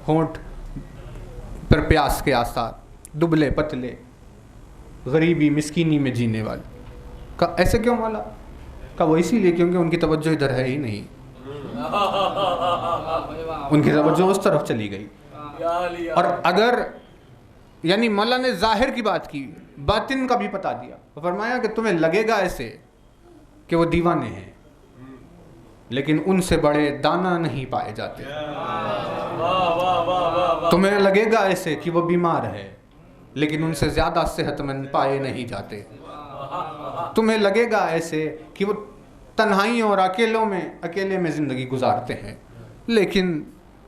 ہونٹ پر پیاس کے آثار, دبلے پتلے, غریبی مسکینی میں جینے والے. کہا ایسے کیوں مولا؟ کہا وہ اسی لیے کیونکہ ان کی توجہ ادھر ہے ہی نہیں, ان کی توجہ اس طرف چلی گئی. اور اگر یعنی مولا نے ظاہر کی بات کی, باطن کا بھی بتا دیا. فرمایا کہ تمہیں لگے گا ایسے کہ وہ دیوانے ہیں لیکن ان سے بڑے دانا نہیں پائے جاتے. تمہیں لگے گا ایسے کہ وہ بیمار ہے لیکن ان سے زیادہ صحت مند پائے نہیں جاتے. تمہیں لگے گا ایسے کہ وہ تنہائیوں اور اکیلے میں زندگی گزارتے ہیں لیکن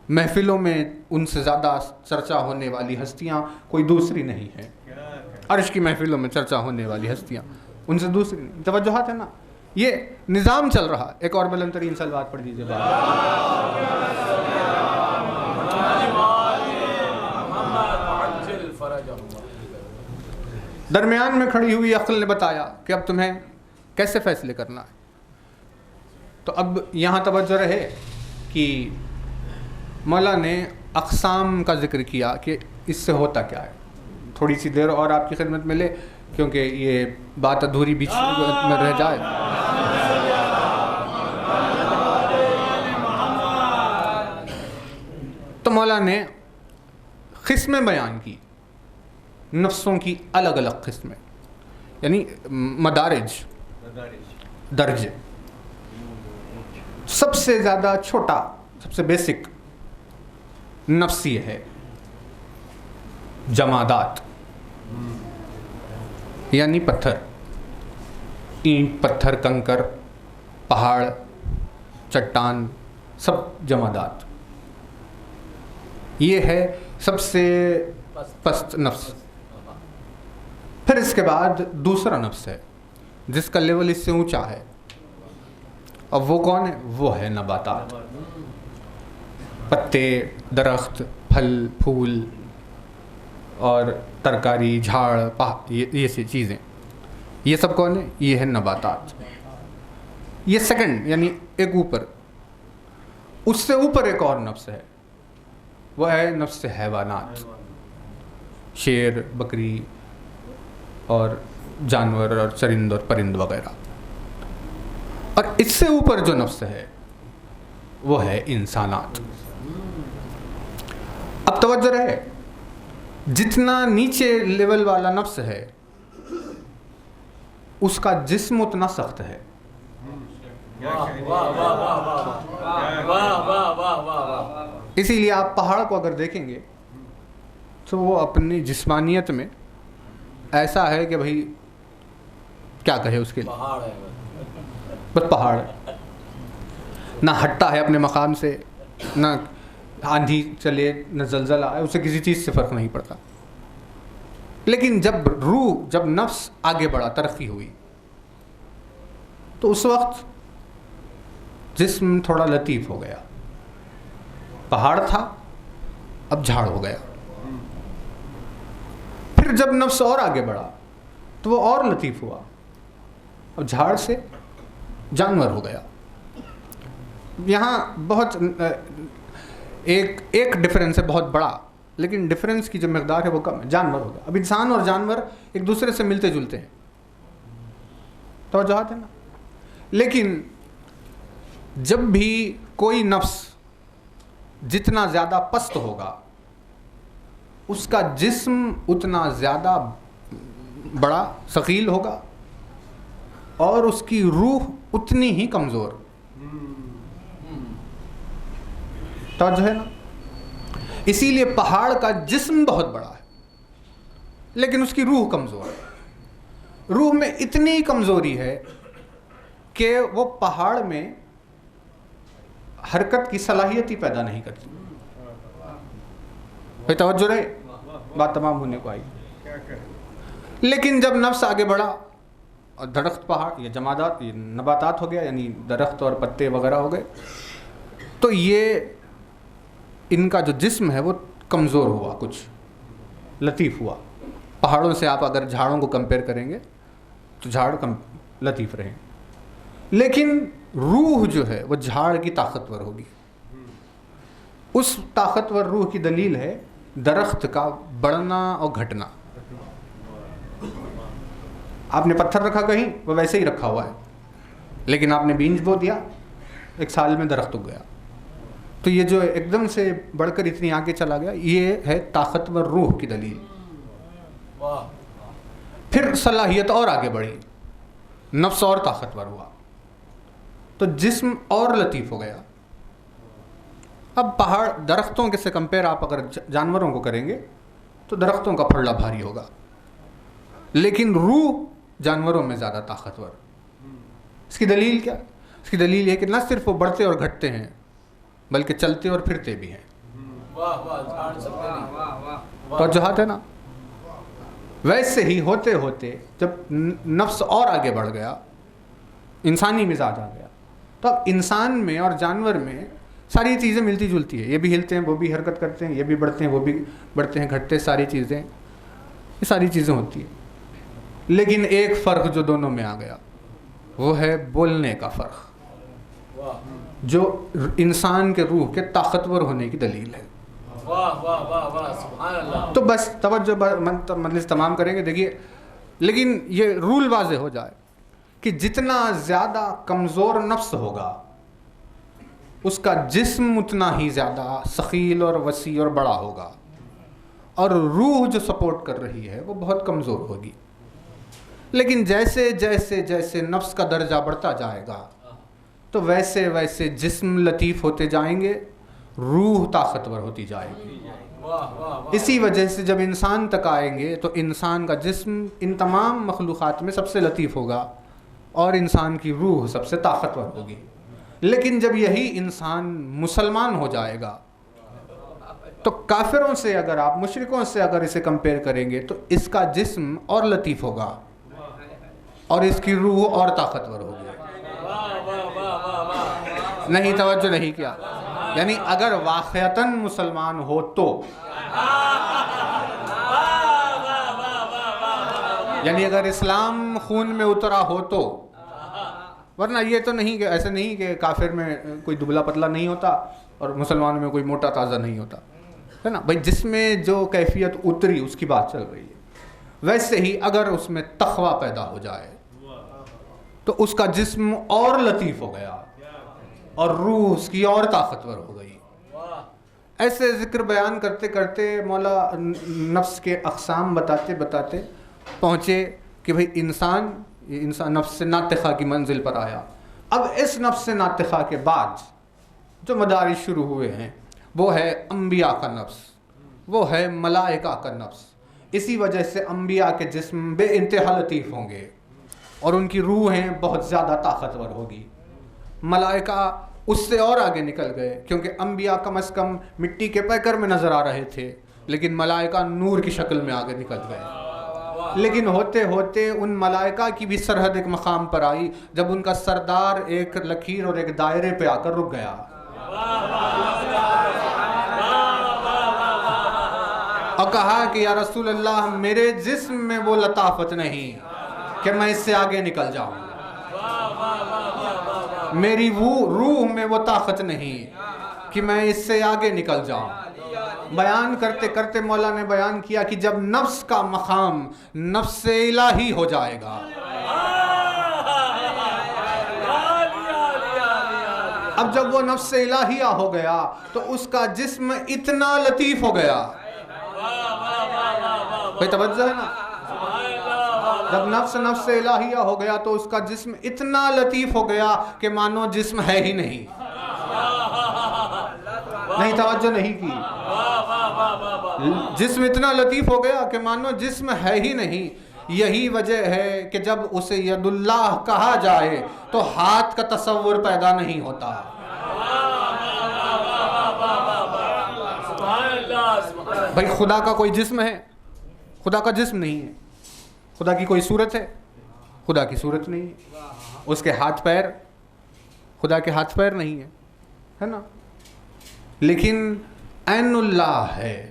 محفلوں میں ان سے زیادہ چرچا ہونے والی ہستیاں کوئی دوسری نہیں ہیں. عرش کی محفلوں میں چرچا ہونے والی ہستیاں ان سے دوسری نہیں. توجہات ہے نا, یہ نظام چل رہا. ایک اور بلند ترین صلوات پڑھ دیجیے. درمیان میں کھڑی ہوئی عقل نے بتایا کہ اب تمہیں کیسے فیصلے کرنا ہے. تو اب یہاں توجہ رہے کہ مولا نے اقسام کا ذکر کیا کہ اس سے ہوتا کیا ہے. تھوڑی سی دیر اور آپ کی خدمت میں لے کیونکہ یہ بات ادھوری بیچ میں رہ جائے. تو مولا نے قسمیں بیان کی, نفسوں کی الگ الگ قسمیں, یعنی مدارج, درجے. سب سے زیادہ چھوٹا, سب سے بیسک نفس یہ ہے جمادات, یعنی پتھر, اینٹ, پتھر, کنکر, پہاڑ, چٹان, سب جمادات. یہ ہے سب سے پست نفس. پھر اس کے بعد دوسرا نفس ہے جس کا لیول اس سے اونچا ہے. اب وہ کون ہے؟ وہ ہے نباتات, پتے, درخت, پھل پھول اور ترکاری, جھاڑ, یہ سی چیزیں. یہ سب کون ہے؟ یہ ہے نباتات. یہ سیکنڈ یعنی ایک اوپر. اس سے اوپر ایک اور نفس ہے, وہ ہے نفس حیوانات, شیر, بکری اور جانور اور چرند اور پرند وغیرہ. اور اس سے اوپر جو نفس ہے وہ ہے انسانات. اب توجہ رہے, جتنا نیچے لیول والا نفس ہے اس کا جسم اتنا سخت ہے. اسی لیے آپ پہاڑ کو اگر دیکھیں گے تو وہ اپنی جسمانیت میں ایسا ہے کہ بھائی کیا کہے اس کے لیے, بس پہاڑ نہ ہٹتا ہے اپنے مقام سے, نہ آندھی چلے نہ زلزلہ آئے, اسے کسی چیز سے فرق نہیں پڑتا. لیکن جب روح, جب نفس آگے بڑھا, ترقی ہوئی, تو اس وقت جسم تھوڑا لطیف ہو گیا. پہاڑ تھا اب جھاڑ ہو گیا. پھر جب نفس اور آگے بڑھا تو وہ اور لطیف ہوا. اب جھاڑ سے جانور ہو گیا. یہاں بہت ایک ڈفرینس ہے بہت بڑا, لیکن ڈفرینس کی جو مقدار ہے وہ کم ہے. جانور ہو گیا. اب انسان اور جانور ایک دوسرے سے ملتے جلتے ہیں, توجہات ہے نا. لیکن جب بھی کوئی نفس جتنا زیادہ پست ہوگا اس کا جسم اتنا زیادہ بڑا ثقیل ہوگا اور اس کی روح اتنی ہی کمزور. توجہ ہے نا. اسی لیے پہاڑ کا جسم بہت بڑا ہے لیکن اس کی روح کمزور ہے. روح میں اتنی کمزوری ہے کہ وہ پہاڑ میں حرکت کی صلاحیت ہی پیدا نہیں کرتی. توجہ رہے, بات تمام ہونے کو آئی. لیکن جب نفس آگے بڑھا اور درخت پہاڑ یا جمادات یہ نباتات ہو گیا, یعنی درخت اور پتے وغیرہ ہو گئے, تو یہ ان کا جو جسم ہے وہ کمزور ہوا, کچھ لطیف ہوا. پہاڑوں سے آپ اگر جھاڑوں کو کمپیئر کریں گے تو جھاڑ لطیف رہیں, لیکن روح جو ہے وہ جھاڑ کی طاقتور ہوگی. اس طاقتور روح کی دلیل ہے درخت کا بڑھنا اور گھٹنا. آپ نے پتھر رکھا کہیں وہ ویسے ہی رکھا ہوا ہے, لیکن آپ نے بیج بو دیا, ایک سال میں درخت اگ گیا. تو یہ جو ایک دم سے بڑھ کر اتنی آگے چلا گیا, یہ ہے طاقتور روح کی دلیل. پھر صلاحیت اور آگے بڑھی, نفس اور طاقتور ہوا تو جسم اور لطیف ہو گیا. اب پہاڑ درختوں کے سے کمپیئر آپ اگر جانوروں کو کریں گے تو درختوں کا پھڑا بھاری ہوگا, لیکن روح جانوروں میں زیادہ طاقتور. اس کی دلیل کیا؟ اس کی دلیل یہ کہ نہ صرف وہ بڑھتے اور گھٹتے ہیں بلکہ چلتے اور پھرتے بھی ہیں. توجہات ہے نا. ویسے ہی ہوتے ہوتے جب نفس اور آگے بڑھ گیا, انسانی مزاج آ گیا, تو اب انسان میں اور جانور میں ساری چیزیں ملتی جلتی ہیں. یہ بھی ہلتے ہیں, وہ بھی حرکت کرتے ہیں, یہ بھی بڑھتے ہیں, وہ بھی بڑھتے ہیں, گھٹتے, ساری چیزیں, یہ ساری چیزیں ہوتی ہیں. لیکن ایک فرق جو دونوں میں آ گیا وہ ہے بولنے کا فرق, جو انسان کے روح کے طاقتور ہونے کی دلیل ہے. تو بس توجہ مجلس تمام کریں گے. دیکھیے, لیکن یہ رول واضح ہو جائے کہ جتنا زیادہ کمزور نفس ہوگا اس کا جسم اتنا ہی زیادہ ثقیل اور وسیع اور بڑا ہوگا, اور روح جو سپورٹ کر رہی ہے وہ بہت کمزور ہوگی. لیکن جیسے جیسے جیسے نفس کا درجہ بڑھتا جائے گا تو ویسے ویسے جسم لطیف ہوتے جائیں گے, روح طاقتور ہوتی جائے گی. اسی وجہ سے جب انسان تک آئیں گے تو انسان کا جسم ان تمام مخلوقات میں سب سے لطیف ہوگا اور انسان کی روح سب سے طاقتور ہوگی. لیکن جب یہی انسان مسلمان ہو جائے گا تو کافروں سے اگر آپ, مشرکوں سے اگر اسے کمپیئر کریں گے تو اس کا جسم اور لطیف ہوگا اور اس کی روح اور طاقتور ہوگی. نہیں, توجہ نہیں کیا. یعنی اگر واقعتاً مسلمان ہو تو, یعنی اگر اسلام خون میں اترا ہو تو, ورنہ یہ تو نہیں کہ ایسے نہیں کہ کافر میں کوئی دبلا پتلا نہیں ہوتا اور مسلمان میں کوئی موٹا تازہ نہیں ہوتا, ہے نا بھائی. جس میں جو کیفیت اتری اس کی بات چل رہی ہے. ویسے ہی اگر اس میں تقویٰ پیدا ہو جائے تو اس کا جسم اور لطیف ہو گیا اور روح اس کی اور طاقتور ہو گئی. ایسے ذکر بیان کرتے کرتے مولا نفس کے اقسام بتاتے بتاتے پہنچے کہ بھئی انسان نفس ناطقہ کی منزل پر آیا. اب اس نفس ناطقہ کے بعد جو مدارج شروع ہوئے ہیں وہ ہے انبیاء کا نفس, وہ ہے ملائکہ کا نفس. اسی وجہ سے انبیاء کے جسم بے انتہا لطیف ہوں گے اور ان کی روحیں بہت زیادہ طاقتور ہوگی. ملائکہ اس سے اور آگے نکل گئے کیونکہ انبیاء کم از کم مٹی کے پیکر میں نظر آ رہے تھے, لیکن ملائکہ نور کی شکل میں آگے نکل گئے. لیکن ہوتے ہوتے ان ملائکہ کی بھی سرحد ایک مقام پر آئی جب ان کا سردار ایک لکیر اور ایک دائرے پہ آ کر رک گیا اور کہا کہ یا رسول اللہ میرے جسم میں وہ لطافت نہیں کہ میں اس سے آگے نکل جاؤں، میری وہ روح میں وہ طاقت نہیں کہ میں اس سے آگے نکل جاؤں۔ بیان کرتے کرتے مولا نے بیان کیا کہ جب نفس کا مقام نفس الہی ہو جائے گا، اب جب وہ نفس الہیہ ہو گیا تو اس کا جسم اتنا لطیف ہو گیا، کوئی توجہ ہے نا؟ جب نفس الہیہ ہو گیا تو اس کا جسم اتنا لطیف ہو گیا کہ مانو جسم ہے ہی نہیں۔ نہیں توجہ نہیں کی؟ جسم اتنا لطیف ہو گیا کہ مانو جسم ہے ہی نہیں۔ یہی وجہ ہے کہ جب اسے ید اللہ کہا جائے تو ہاتھ کا تصور پیدا نہیں ہوتا۔ بھائی خدا کا کوئی جسم ہے؟ خدا کا جسم نہیں ہے۔ خدا کی کوئی صورت ہے؟ خدا کی صورت نہیں ہے۔ اس کے ہاتھ پیر؟ خدا کے ہاتھ پیر نہیں ہے، ہے نا؟ لیکن عین اللہ ہے۔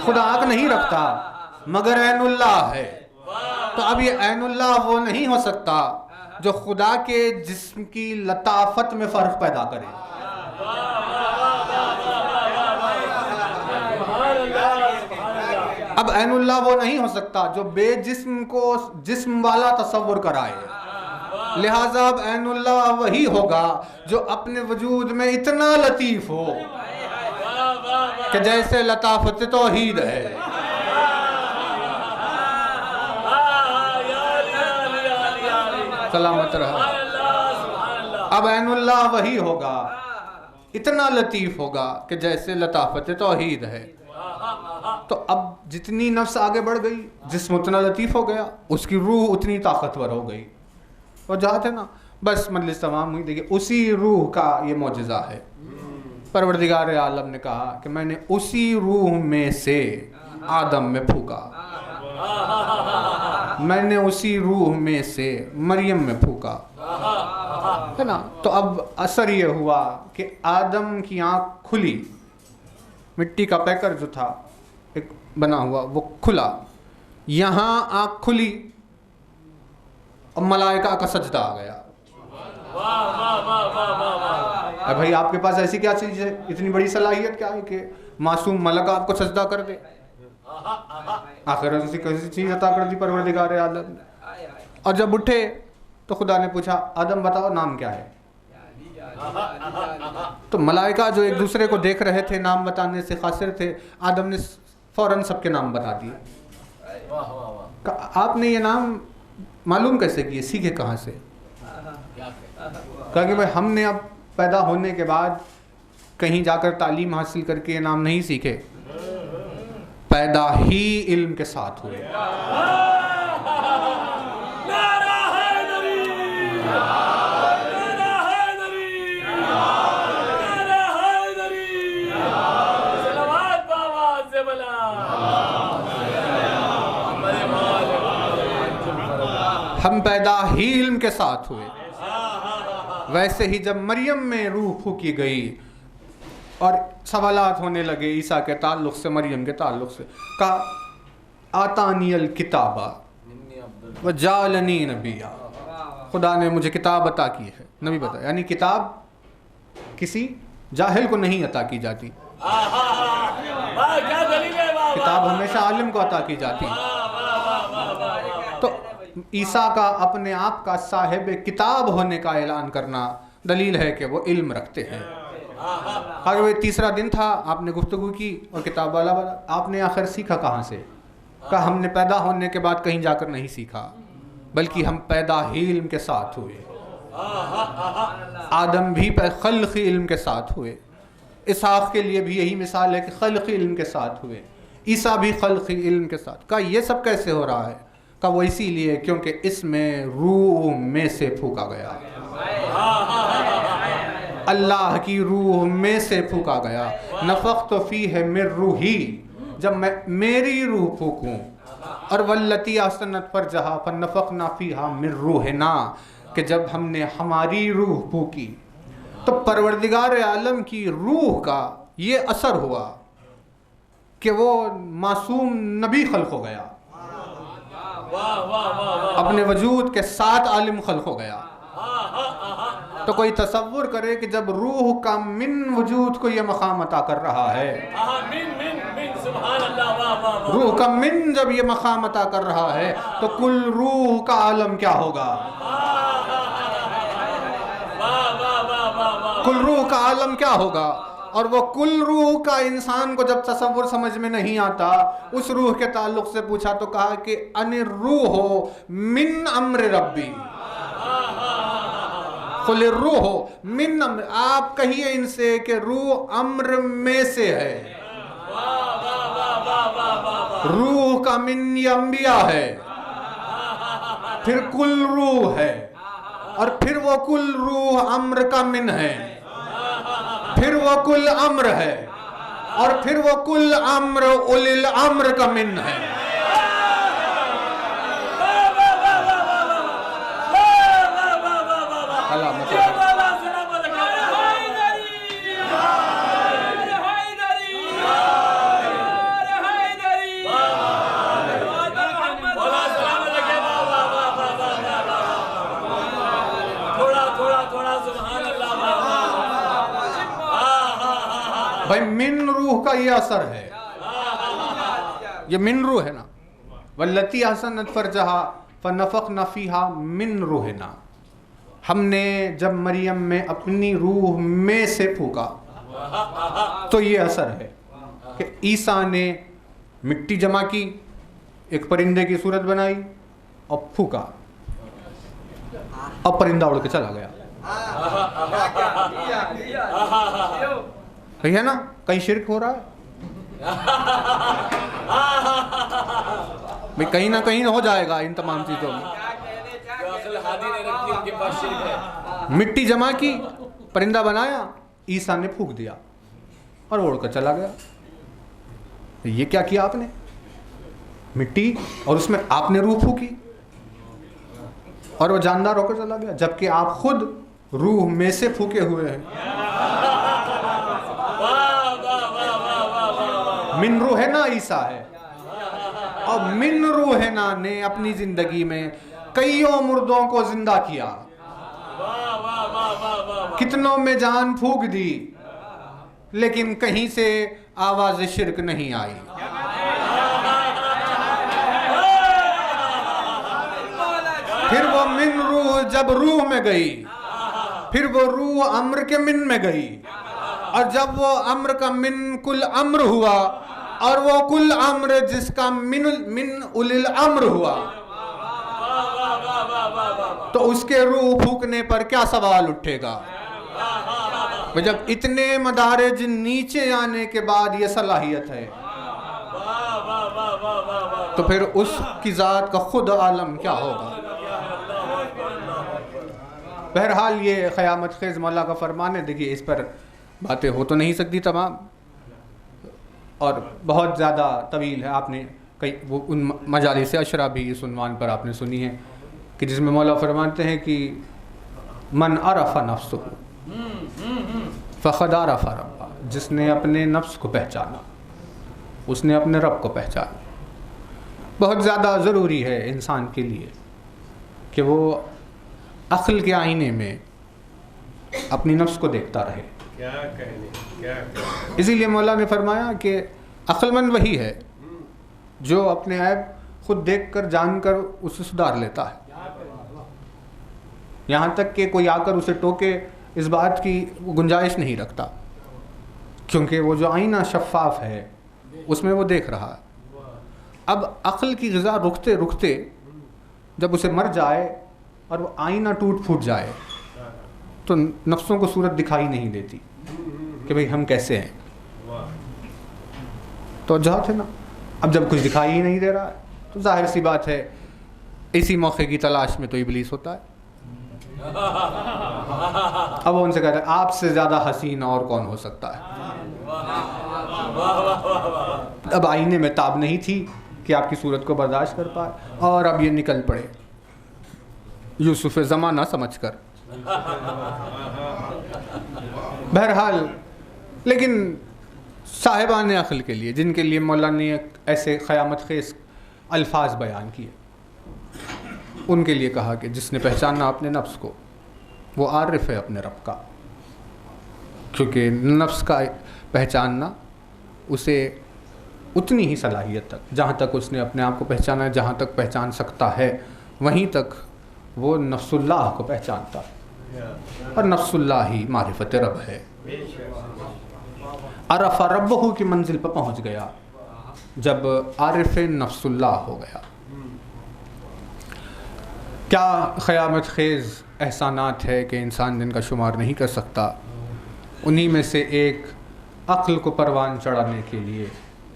خدا آنکھ نہیں رکھتا مگر عین اللہ ہے۔ تو اب یہ عین اللہ وہ نہیں ہو سکتا جو خدا کے جسم کی لطافت میں فرق پیدا کرے۔ اب عین اللہ وہ نہیں ہو سکتا جو بے جسم کو جسم والا تصور کرائے، لہٰذا اب عین اللہ وہی ہوگا جو اپنے وجود میں اتنا لطیف ہو کہ جیسے لطافت توحید ہے۔ سلامت رہا۔ اب عین اللہ وہی ہوگا، اتنا لطیف ہوگا کہ جیسے لطافت توحید ہے۔ تو اب جتنی نفس آگے بڑھ گئی جسم اتنا لطیف ہو گیا، اس کی روح اتنی طاقتور ہو گئی۔ اور جہاں تھے نا، بس مجلس تمام ہوئی۔ دیکھیے اسی روح کا یہ معجزہ ہے۔ پروردگار عالم نے کہا کہ میں نے اسی روح میں سے آدم میں پھونکا، میں نے اسی روح میں سے مریم میں پھونکا، ہے نا؟ تو اب اثر یہ ہوا کہ آدم کی آنکھ کھلی، مٹی کا پیکر جو تھا ایک بنا ہوا وہ کھلا، یہاں آنکھ کھلی اور ملائکہ کا سجدہ آ گیا۔ اب بھائی آپ کے پاس ایسی کیا چیز ہے، اتنی بڑی صلاحیت کیا ہے کہ معصوم ملک آپ کو سجدہ کر دے؟ آخر ایسی کیسی چیز عطا کر دی پروردگار عالم نے۔ اور جب اٹھے تو خدا نے پوچھا آدم بتاؤ نام کیا ہے؟ تو ملائکہ جو ایک دوسرے کو دیکھ رہے تھے نام بتانے سے قاصر تھے، آدم نے فوراً سب کے نام بتا دیے۔ آپ نے یہ نام معلوم کیسے کیے، سیکھے کہاں سے؟ کہا کہ بھائی ہم نے اب پیدا ہونے کے بعد کہیں جا کر تعلیم حاصل کر کے یہ نام نہیں سیکھے، پیدا ہی علم کے ساتھ ہوئے۔ ہم پیدا ہی علم کے ساتھ ہوئے۔ ویسے ہی جب مریم میں روح پھونکی گئی اور سوالات ہونے لگے عیسیٰ کے تعلق سے، مریم کے تعلق سے، کہا آتانی الکتاب وجعلنی نبیا، خدا نے مجھے کتاب عطا کی ہے، نبی بتا، یعنی کتاب کسی جاہل کو نہیں عطا کی جاتی، کتاب ہمیشہ عالم کو عطا کی جاتی۔ تو عیسیٰ کا اپنے آپ کا صاحب کتاب ہونے کا اعلان کرنا دلیل ہے کہ وہ علم رکھتے ہیں۔ اگر وہ تیسرا دن تھا، آپ نے گفتگو کی اور کتاب والا آپ نے آخر سیکھا کہاں سے؟ کہا ہم نے پیدا ہونے کے بعد کہیں جا کر نہیں سیکھا، بلکہ ہم پیدا ہی علم کے ساتھ ہوئے۔ آدم بھی خلقی علم کے ساتھ ہوئے، اسحاق کے لیے بھی یہی مثال ہے کہ خلقی علم کے ساتھ ہوئے، عیسیٰ بھی خلقی علم کے ساتھ۔ کہا یہ سب کیسے ہو رہا ہے؟ کہا وہ اسی لیے کیونکہ اس میں روح میں سے پھونکا گیا، اللہ کی روح میں سے پھونکا گیا۔ نفخت فیہ من روحی، جب میں میری روح پھونکوں، اور واللتی احسنت فرجہا فنفخنا فیہا من روحنا، کہ جب ہم نے ہماری روح پھونکی تو پروردگار عالم کی روح کا یہ اثر ہوا کہ وہ معصوم نبی خلق ہو گیا، اپنے وجود کے ساتھ عالم خلق ہو گیا۔ تو کوئی تصور کرے کہ جب روح کا من وجود کو یہ مقام عطا کر رہا ہے، روح کا من جب یہ مقام عطا کر رہا ہے تو کل روح کا عالم کیا ہوگا؟ کل روح کا عالم کیا ہوگا؟ اور وہ کل روح کا انسان کو جب تصور سمجھ میں نہیں آتا، اس روح کے تعلق سے پوچھا تو کہا کہ ان الروح من امر ربی، قل الروح من امر، آپ کہیے ان سے کہ روح امر میں سے ہے، روح کا من یہ انبیاء ہے، پھر کل روح ہے، اور پھر وہ کل روح امر کا من ہے، پھر وہ کل امر ہے، اور پھر وہ کل امر اولی الامر کا من ہے۔ بھائی من روح کا یہ اثر ہے، یہ من روح ہے نا، واللتی احسنت فرجہا فنفخنا فیہا من روحنا، ہم نے جب مریم میں اپنی روح میں سے پھونکا تو یہ اثر ہے کہ عیسیٰ نے مٹی جمع کی، ایک پرندے کی صورت بنائی اور پھونکا، اور پرندہ اڑ کے چلا گیا۔ ہے نا کہیں شرک ہو رہا ہے؟ بھئی کہیں نہ کہیں ہو جائے گا ان تمام چیزوں میں۔ مٹی جمع کی، پرندہ بنایا، عیسیٰ نے پھونک دیا اور اڑ کر چلا گیا۔ یہ کیا کیا آپ نے؟ مٹی، اور اس میں آپ نے روح پھونکی اور وہ جاندار ہو کر چلا گیا، جبکہ آپ خود روح میں سے پھونکے ہوئے ہیں۔ من روحنا عیسیٰ ہے، اور من روحنا نے اپنی زندگی میں کئیوں مردوں کو زندہ کیا، کتنوں میں جان پھونک دی، لیکن کہیں سے آواز شرک نہیں آئی۔ پھر وہ من روح جب روح میں گئی، پھر وہ روح امر کے من میں گئی، اور جب وہ امر کا من کل امر ہوا، اور وہ کل امر جس کا من اولی الامر ہوا، تو اس کے روح پھونکنے پر کیا سوال اٹھے گا؟ جب اتنے مدارج نیچے آنے کے بعد یہ صلاحیت ہے تو پھر اس کی ذات کا خود عالم کیا ہوگا؟ بہرحال یہ قیامت خیز مولا کا فرمان ہے۔ دیکھیے اس پر باتیں ہو تو نہیں سکتی تمام، اور بہت زیادہ طویل ہے، آپ نے کئی وہ ان مجالس عشرہ بھی اس عنوان پر آپ نے سنی ہے کہ جس میں مولا فرماتے ہیں کہ من عرف نفسہ فقد عرف ربہ، جس نے اپنے نفس کو پہچانا اس نے اپنے رب کو پہچانا۔ بہت زیادہ ضروری ہے انسان کے لیے کہ وہ عقل کے آئینے میں اپنی نفس کو دیکھتا رہے۔ اسی لیے مولا نے فرمایا کہ عقل مند وہی ہے جو اپنے عیب خود دیکھ کر جان کر اسے سدھار لیتا ہے، یہاں تک کہ کوئی آ کر اسے ٹوکے اس بات کی گنجائش نہیں رکھتا، کیونکہ وہ جو آئینہ شفاف ہے اس میں وہ دیکھ رہا ہے۔ اب عقل کی غذا رکھتے رکھتے جب اسے مر جائے اور وہ آئینہ ٹوٹ پھوٹ جائے تو نفسوں کو صورت دکھائی نہیں دیتی کہ بھئی ہم کیسے ہیں۔ تو جہت ہے نا، اب جب کچھ دکھائی ہی نہیں دے رہا ہے تو ظاہر سی بات ہے اسی موقع کی تلاش میں تو ابلیس ہوتا ہے۔ اب وہ ان سے کہتا ہے آپ سے زیادہ حسین اور کون ہو سکتا ہے؟ اب آئینے میں تاب نہیں تھی کہ آپ کی صورت کو برداشت کر پائے، اور اب یہ نکل پڑے یوسف زمانہ سمجھ کر۔ بہرحال لیکن صاحبان عقل کے لیے، جن کے لیے مولا نے ایسے قیامت خیز الفاظ بیان کیے، ان کے لیے کہا کہ جس نے پہچانا اپنے نفس کو وہ عارف ہے اپنے رب کا، کیونکہ نفس کا پہچاننا اسے اتنی ہی صلاحیت تک، جہاں تک اس نے اپنے آپ کو پہچانا ہے، جہاں تک پہچان سکتا ہے، وہیں تک وہ نفس اللہ کو پہچانتا ہے، اور نفس اللہ ہی معرفت رب ہے۔ عرف ربہ کی منزل پر پہنچ گیا جب عارف نفس اللہ ہو گیا۔ کیا قیامت خیز احسانات ہے کہ انسان جن کا شمار نہیں کر سکتا، انہی میں سے ایک عقل کو پروان چڑھانے کے لیے،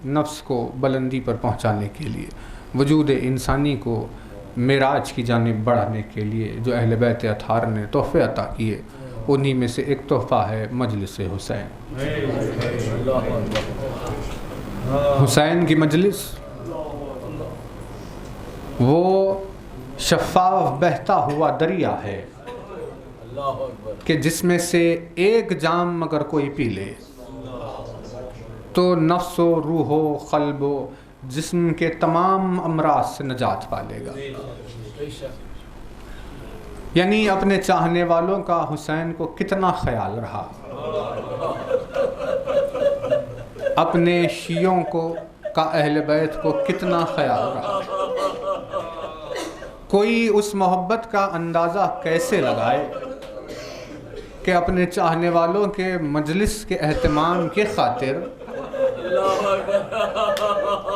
نفس کو بلندی پر پہنچانے کے لیے، وجود انسانی کو معراج کی جانب بڑھانے کے لیے جو اہل بیت اطہار نے تحفے عطا کیے، انہی میں سے ایک تحفہ ہے مجلس حسین۔ حسین کی مجلس وہ شفاف بہتا ہوا دریا ہے کہ جس میں سے ایک جام اگر کوئی پی لے تو نفس و روح و قلب و جسم کے تمام امراض سے نجات پالے گا۔ یعنی اپنے چاہنے والوں کا حسین کو کتنا خیال رہا، اپنے شیعوں کو کا اہل بیت کو کتنا خیال رہا، کوئی اس محبت کا اندازہ کیسے لگائے کہ اپنے چاہنے والوں کے مجلس کے اہتمام کے خاطر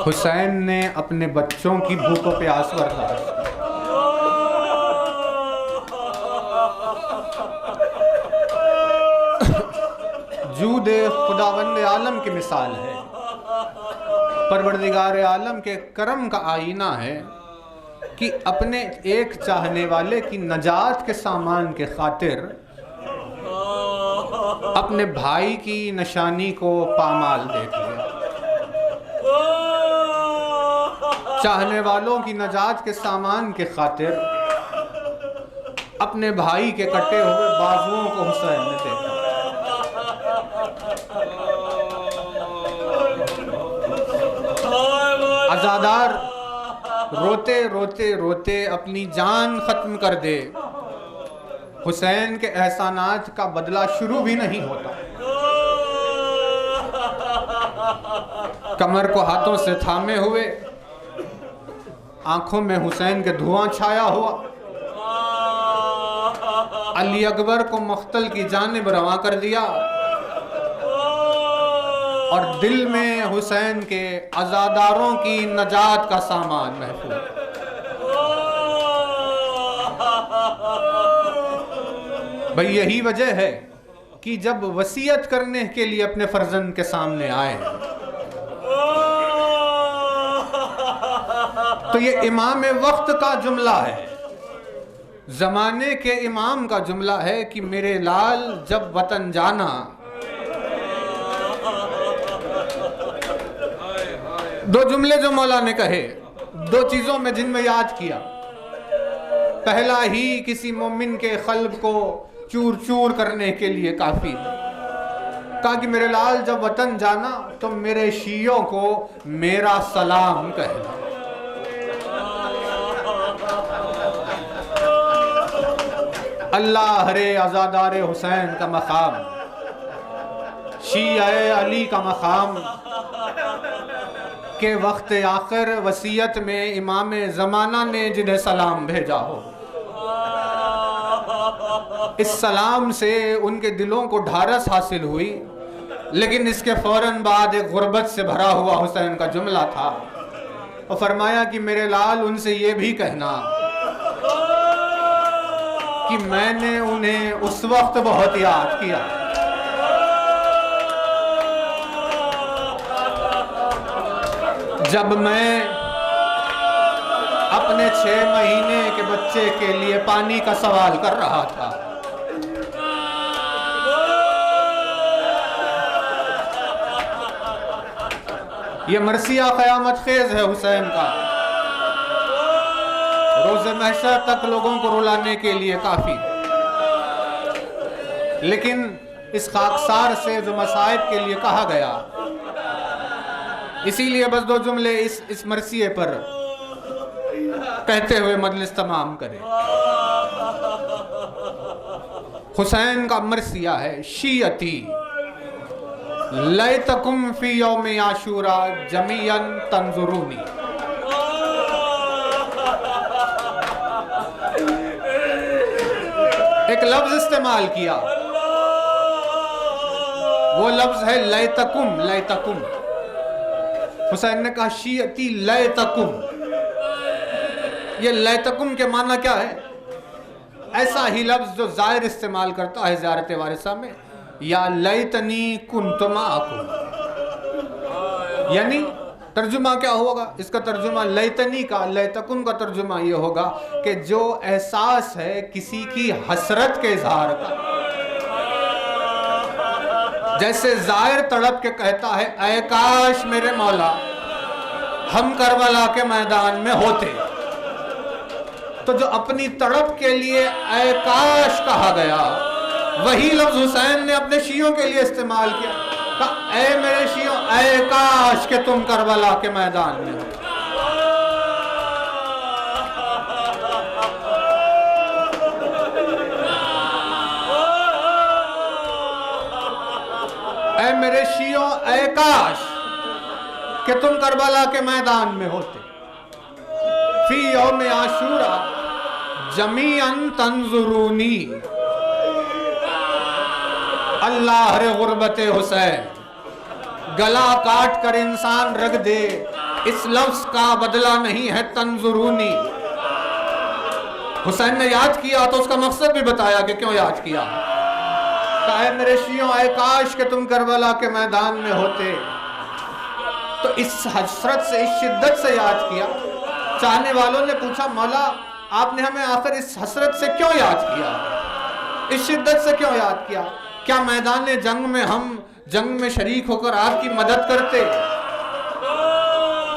حسین نے اپنے بچوں کی بھوک و پیاس برداشت کی۔ جود خداوند عالم کی مثال ہے، پروردگار عالم کے کرم کا آئینہ ہے کہ اپنے ایک چاہنے والے کی نجات کے سامان کے خاطر اپنے بھائی کی نشانی کو پامال دیکھ لیا، چاہنے والوں کی نجات کے سامان کے خاطر اپنے بھائی کے کٹے ہوئے بازوؤں کو حسین نے دیکھا۔ عزادار روتے روتے روتے اپنی جان ختم کر دے، حسین کے احسانات کا بدلہ شروع بھی نہیں ہوتا۔ کمر کو ہاتھوں سے تھامے ہوئے، آنکھوں میں حسین کے دھواں چھایا ہوا، علی اکبر کو مقتل کی جانب رواں کر دیا، اور دل میں حسین کے عزاداروں کی نجات کا سامان محفوظ۔ بھئی یہی وجہ ہے کہ جب وصیت کرنے کے لیے اپنے فرزند کے سامنے آئے تو یہ امام وقت کا جملہ ہے، زمانے کے امام کا جملہ ہے کہ میرے لال جب وطن جانا، دو جملے جو مولا نے کہے، دو چیزوں میں جن میں یاد کیا، پہلا ہی کسی مومن کے قلب کو چور چور کرنے کے لیے کافی ہے، کہا کہ میرے لال جب وطن جانا تو میرے شیعوں کو میرا سلام کہنا۔ اللہ ہرے عزادار حسین کا مقام، شیعہ علی کا مقام، کہ وقت آخر وصیت میں امام زمانہ نے جنہیں سلام بھیجا ہو، اس سلام سے ان کے دلوں کو ڈھارس حاصل ہوئی، لیکن اس کے فوراً بعد ایک غربت سے بھرا ہوا حسین کا جملہ تھا، اور فرمایا کہ میرے لال ان سے یہ بھی کہنا کہ میں نے انہیں اس وقت بہت یاد کیا جب میں اپنے 6 مہینے کے بچے کے لیے پانی کا سوال کر رہا تھا۔ یہ مرثیہ قیامت خیز ہے حسین کا، روز محشر تک لوگوں کو رلانے کے لیے کافی، لیکن اس خاکسار سے جو مصائب کے لیے کہا گیا، اسی لیے بس 2 جملے اس مرثیے پر کہتے ہوئے مجلس تمام کرے۔ حسین کا مرثیہ ہے، شیعتی لیتکم فی یوم عاشوراء جمیعا تنظرونی۔ ایک لفظ استعمال کیا، وہ لفظ ہے لیتکم، لیتکم۔ حسین نے کہا شیعتی لیتکم۔ یہ لیتکم کے معنی کیا ہے؟ ایسا ہی لفظ جو زائر استعمال کرتا ہے زیارت وارثہ میں، یا لیتنی کنت معکم، یعنی ترجمہ کیا ہوگا اس کا؟ ترجمہ لیتنی کا، لیتکم کا ترجمہ یہ ہوگا کہ جو احساس ہے کسی کی حسرت کے اظہار کا، جیسے زائر تڑپ کے کہتا ہے اے کاش میرے مولا ہم کربلا کے میدان میں ہوتے، تو جو اپنی تڑپ کے لیے اے کاش کہا گیا، وہی لفظ حسین نے اپنے شیعوں کے لیے استعمال کیا، کہا اے میرے شیعوں اے کاش کہ تم کربلا کے میدان میں ہو۔ اے میرے شیعوں اے کاش کہ تم کربلا کے میدان میں ہوتے، فی یوم عاشوراء جمیعا تنظرونی۔ اللہ رے غربت حسین، گلا کاٹ کر انسان رکھ دے، اس لفظ کا بدلہ نہیں ہے تنظرونی۔ حسین نے یاد کیا تو اس کا مقصد بھی بتایا کہ کیوں یاد کیا، کہا اے میرے شیعوں اے کاش کہ تم کربلا کے میدان میں ہوتے، تو اس حسرت سے، اس شدت سے یاد کیا۔ چاہنے والوں نے پوچھا مولا آپ نے ہمیں آخر اس حسرت سے کیوں یاد کیا، اس شدت سے کیوں یاد کیا؟ کیا میدان جنگ میں ہم جنگ میں شریک ہو کر آپ کی مدد کرتے؟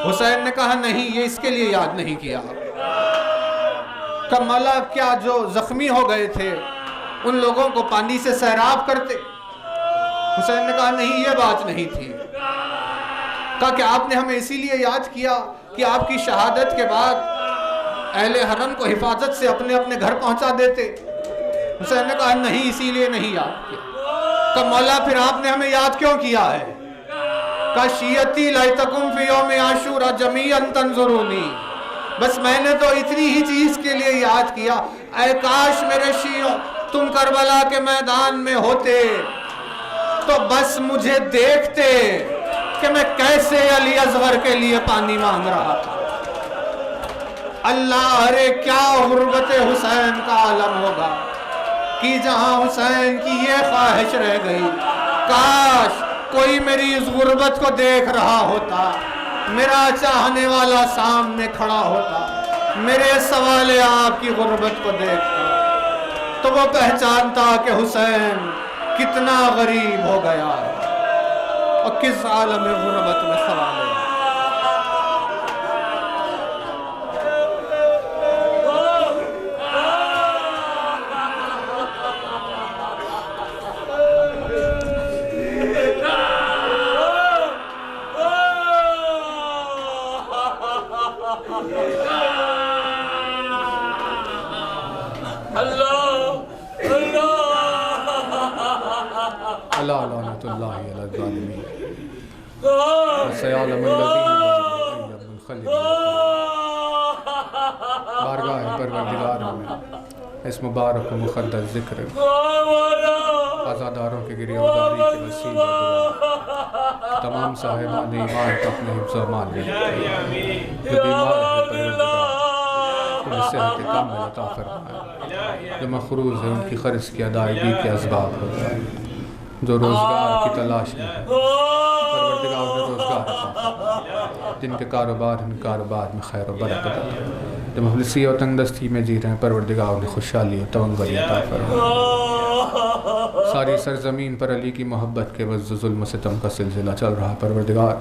حسین نے کہا نہیں، یہ اس کے لیے یاد نہیں کیا۔ کہ مولا کیا جو زخمی ہو گئے تھے ان لوگوں کو پانی سے سیراب کرتے؟ حسین نے کہا نہیں، یہ بات نہیں تھی۔ کہا کہ آپ نے ہمیں اسی لیے یاد کیا کہ آپ کی شہادت کے بعد اہل حرم کو حفاظت سے اپنے اپنے گھر پہنچا دیتے؟ حسین نے کہا نہیں، اسی لیے نہیں یاد کیا۔ کہ مولا پھر آپ نے ہمیں یاد کیوں کیا ہے؟ کہ شیعتی لیتکم فی یوم عاشوراء جمیعا تنظرونی، بس میں نے تو اتنی ہی چیز کے لیے یاد کیا، اے کاش میرے شیعوں تم کربلا کے میدان میں ہوتے تو بس مجھے دیکھتے کہ میں کیسے علی اصغر کے لیے پانی مانگ رہا تھا۔ اللہ ارے کیا غربت حسین کا عالم ہوگا کہ جہاں حسین کی یہ خواہش رہ گئی، کاش کوئی میری اس غربت کو دیکھ رہا ہوتا، میرا چاہنے والا سامنے کھڑا ہوتا، میرے سوال آپ کی غربت کو دیکھتا تو وہ پہچانتا کہ حسین کتنا غریب ہو گیا اور کس عالم غربت میں سوال ہے۔ اللہ لعنت اللہ علی الظالمین وسيعلم الذين منخلد۔ بارگاہ پروردگار میں اس مبارک و مقدس ذکر عزاداروں کے گریہوداری کے وسیلہ دعا تمام صاحبان ایمان کو اپنے حفظ و امان میں جو بیمار ہے پروردگار انہیں صحت کامل عطا فرمائے، جو مخروض ہے ان کی قرض کی ادائیگی کے اسباب ہو جائے، جو روزگار کی تلاش میں ہے پروردگار انہیں روزگار عطا فرمائے، جن کے کاروبار ان کاروبار میں خیر و برکت عطا، جو مفلسی اور تنگ دستی میں جی رہے ہیں پروردگار انہیں خوشحالی و تونگری عطا فرمائے۔ ساری سرزمین پر علی کی محبت کے وجہ ظلم و ستم کا سلسلہ چل رہا، پروردگار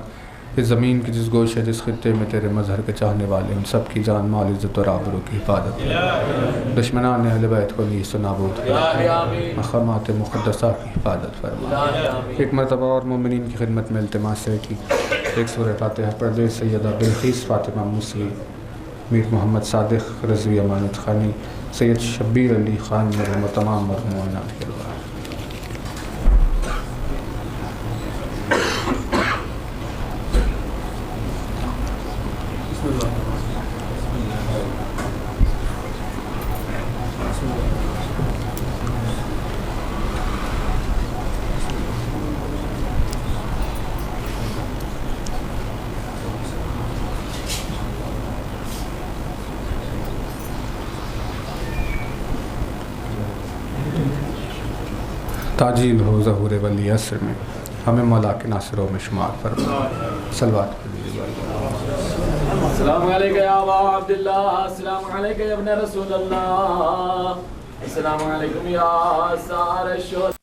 اس زمین کی جس گوشے جس خطے میں تیرے مظہر کے چاہنے والے ان سب کی جان مال عزت اور آبرو کی حفاظت فرما، دشمنان اہل بیت کو نیست و نابود فرما، مقامات مقدسہ کی حفاظت فرما۔ ایک مرتبہ اور مومنین کی خدمت میں التماس ہے کہ ایک سورہ فاتحہ پڑھ دے سیدہ بلقیس فاطمہ موسوی، میر محمد صادق رضوی امانت خانی، سید شبیر علی خان مرحوم و تمام مرحومین کے اللہ۔ تاجیل ہو ظہور ولی عصر میں، ہمیں مولا کے ناصروں میں شمار فرما۔ صلوات پڑھیے۔ السلام علیکم یا ابا عبداللہ، السلام علیکم یا ابن رسول اللہ، السلام علیکم یا سار الشہداء۔